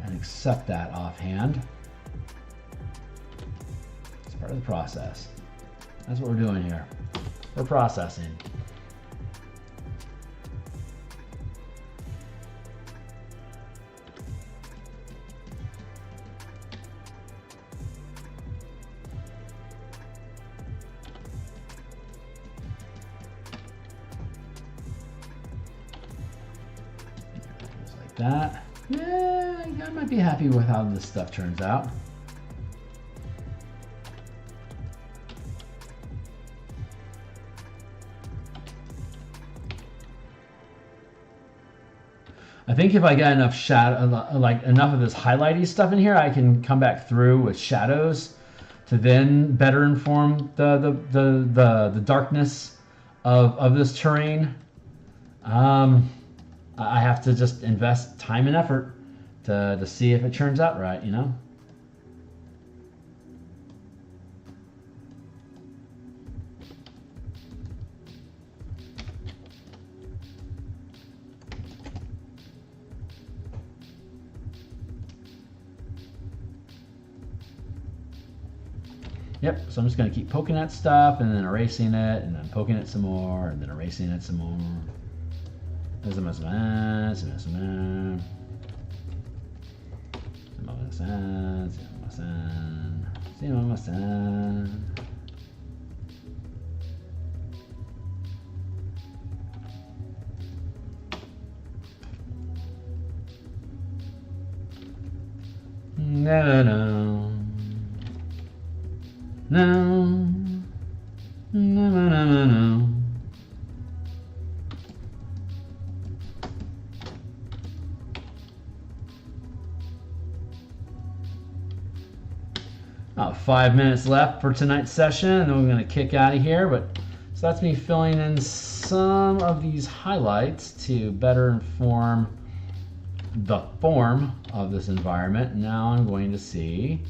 and accept that offhand. It's part of the process. That's what we're doing here. We're processing. That. Yeah, I might be happy with how this stuff turns out. I think if I get enough shadow, like enough of this highlighty stuff in here, I can come back through with shadows to then better inform the darkness of this terrain. I have to just invest time and effort to see if it turns out right, you know? Yep, so I'm just going to keep poking at stuff and then erasing it and then poking it some more and then erasing it some more. No. About 5 minutes left for tonight's session, and then we're going to kick out of here. But so that's me filling in some of these highlights to better inform the form of this environment. Now I'm going to see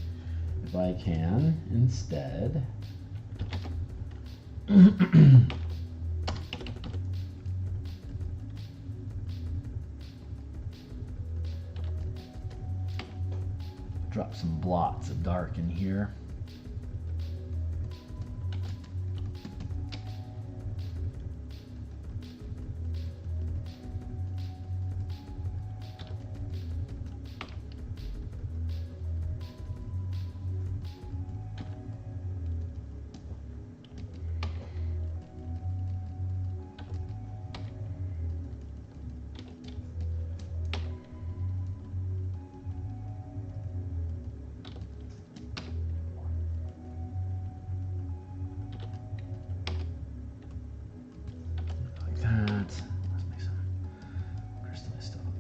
if I can instead drop some blots of dark in here.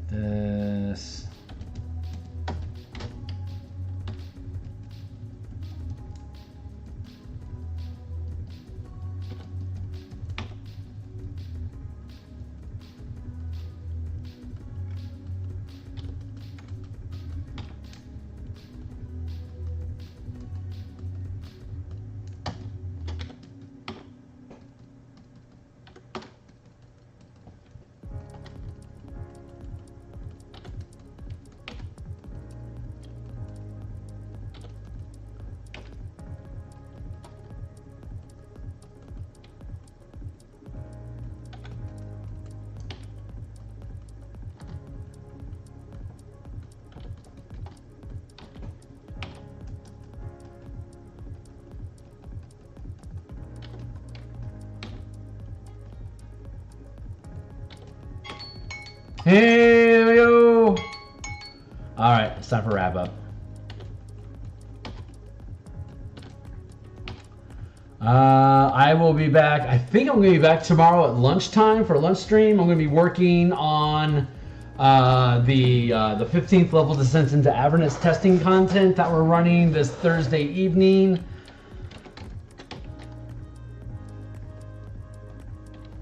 This. Here we go. All right, it's time for wrap up. I will be back. I think I'm going to be back tomorrow at lunchtime for a lunch stream. I'm going to be working on the 15th level descent into Avernus testing content that we're running this Thursday evening.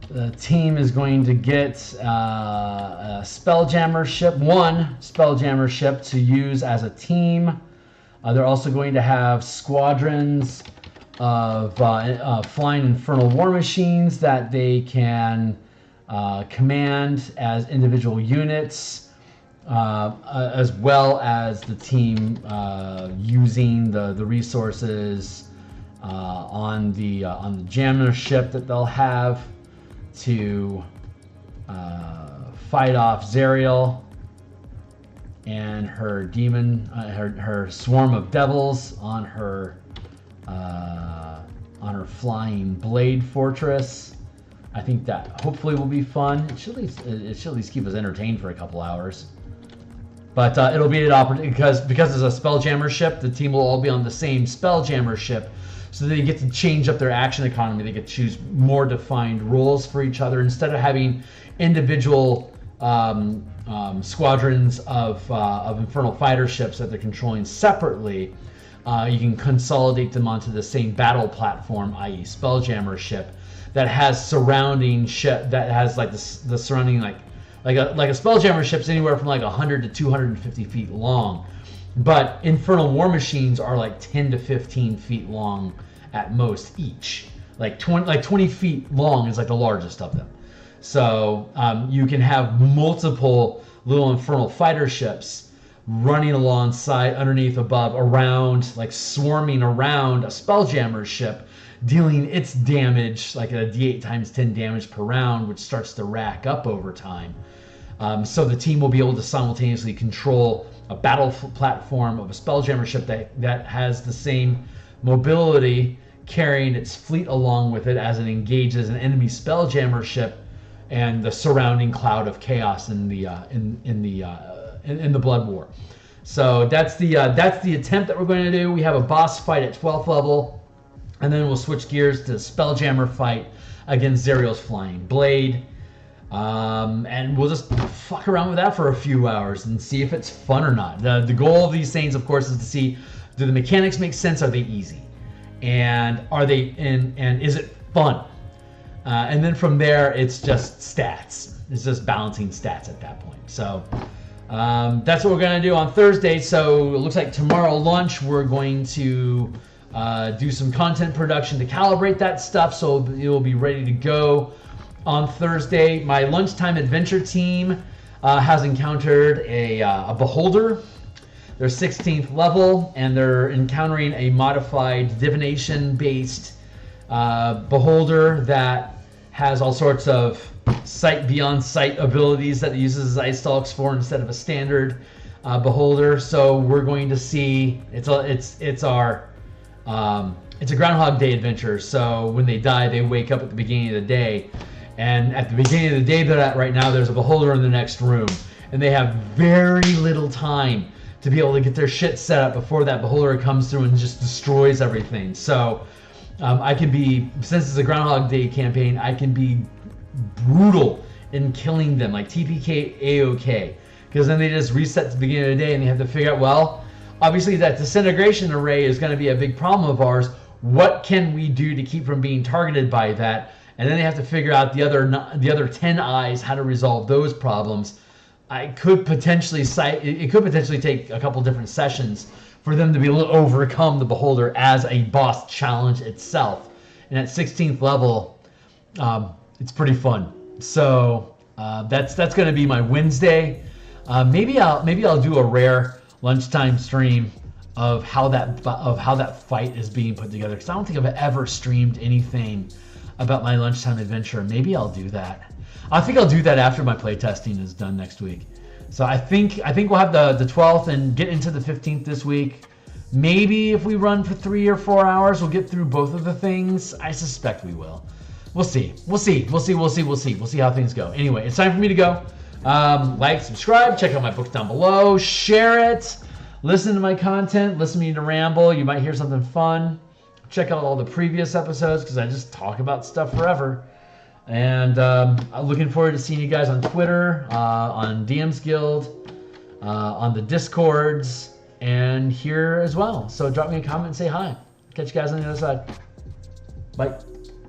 The team is going to get a Spelljammer ship, one Spelljammer ship to use as a team. They're also going to have squadrons of flying infernal war machines that they can command as individual units, as well as the team using the resources on the jammer ship that they'll have to fight off Zariel and her demon, her swarm of devils on her flying blade fortress. I think that hopefully will be fun. It should at least keep us entertained for a couple hours. But it'll be an opportunity because it's a Spelljammer ship. The team will all be on the same Spelljammer ship. So they get to change up their action economy. They get to choose more defined roles for each other instead of having individual squadrons of infernal fighter ships that they're controlling separately. You can consolidate them onto the same battle platform, i.e., Spelljammer ship, that has surrounding ship that has like the surrounding like a Spelljammer ship's anywhere from like 100 to 250 feet long. But infernal war machines are like 10 to 15 feet long at most each. Like 20 feet long is like the largest of them. So you can have multiple little infernal fighter ships running alongside, underneath, above, around, like swarming around a Spelljammer ship, dealing its damage, like a D8 times 10 damage per round, which starts to rack up over time. So the team will be able to simultaneously control a battle platform of a Spelljammer ship that has the same mobility, carrying its fleet along with it as it engages an enemy Spelljammer ship and the surrounding cloud of chaos in the Blood War. So that's the attempt that we're going to do. We have a boss fight at 12th level, and then we'll switch gears to Spelljammer fight against Zariel's Flying Blade. And we'll just fuck around with that for a few hours and see if it's fun or not. The goal of these things, of course, is to see Do the mechanics make sense? Are they easy? And are they and is it fun? And then from there, it's just stats. It's just balancing stats at that point. So that's what we're going to do on Thursday. So it looks like tomorrow lunch, we're going to do some content production to calibrate that stuff. So it will be ready to go on Thursday. My lunchtime adventure team has encountered a beholder. They're 16th level, and they're encountering a modified divination-based beholder that has all sorts of sight beyond sight abilities that it uses Ice Stalks for instead of a standard beholder. So we're going to see it's a Groundhog Day adventure. So when they die, they wake up at the beginning of the day, and at the beginning of the day they're at right now, there's a beholder in the next room, and they have very little time to be able to get their shit set up before that beholder comes through and just destroys everything. So I can be, since it's a Groundhog Day campaign, I can be brutal in killing them, like TPK A-OK, because then they just reset at the beginning of the day and they have to figure out, well, obviously that disintegration array is going to be a big problem of ours. What can we do to keep from being targeted by that? And then they have to figure out the other 10 eyes, how to resolve those problems. It could potentially take a couple different sessions for them to be able to overcome the beholder as a boss challenge itself. And at 16th level, it's pretty fun. So that's going to be my Wednesday. Maybe I'll do a rare lunchtime stream of how that fight is being put together, because I don't think I've ever streamed anything about my lunchtime adventure. Maybe I'll do that. I think I'll do that after my playtesting is done next week. So I think we'll have the 12th and get into the 15th this week. Maybe if we run for 3 or 4 hours, we'll get through both of the things. I suspect we will. We'll see. We'll see how things go. Anyway, it's time for me to go. Like, subscribe, check out my books down below, share it, listen to my content, listen to me to ramble. You might hear something fun. Check out all the previous episodes, because I just talk about stuff forever. And I'm looking forward to seeing you guys on Twitter, on DMsGuild, on the Discords, and here as well. So drop me a comment and say hi. Catch you guys on the other side. Bye.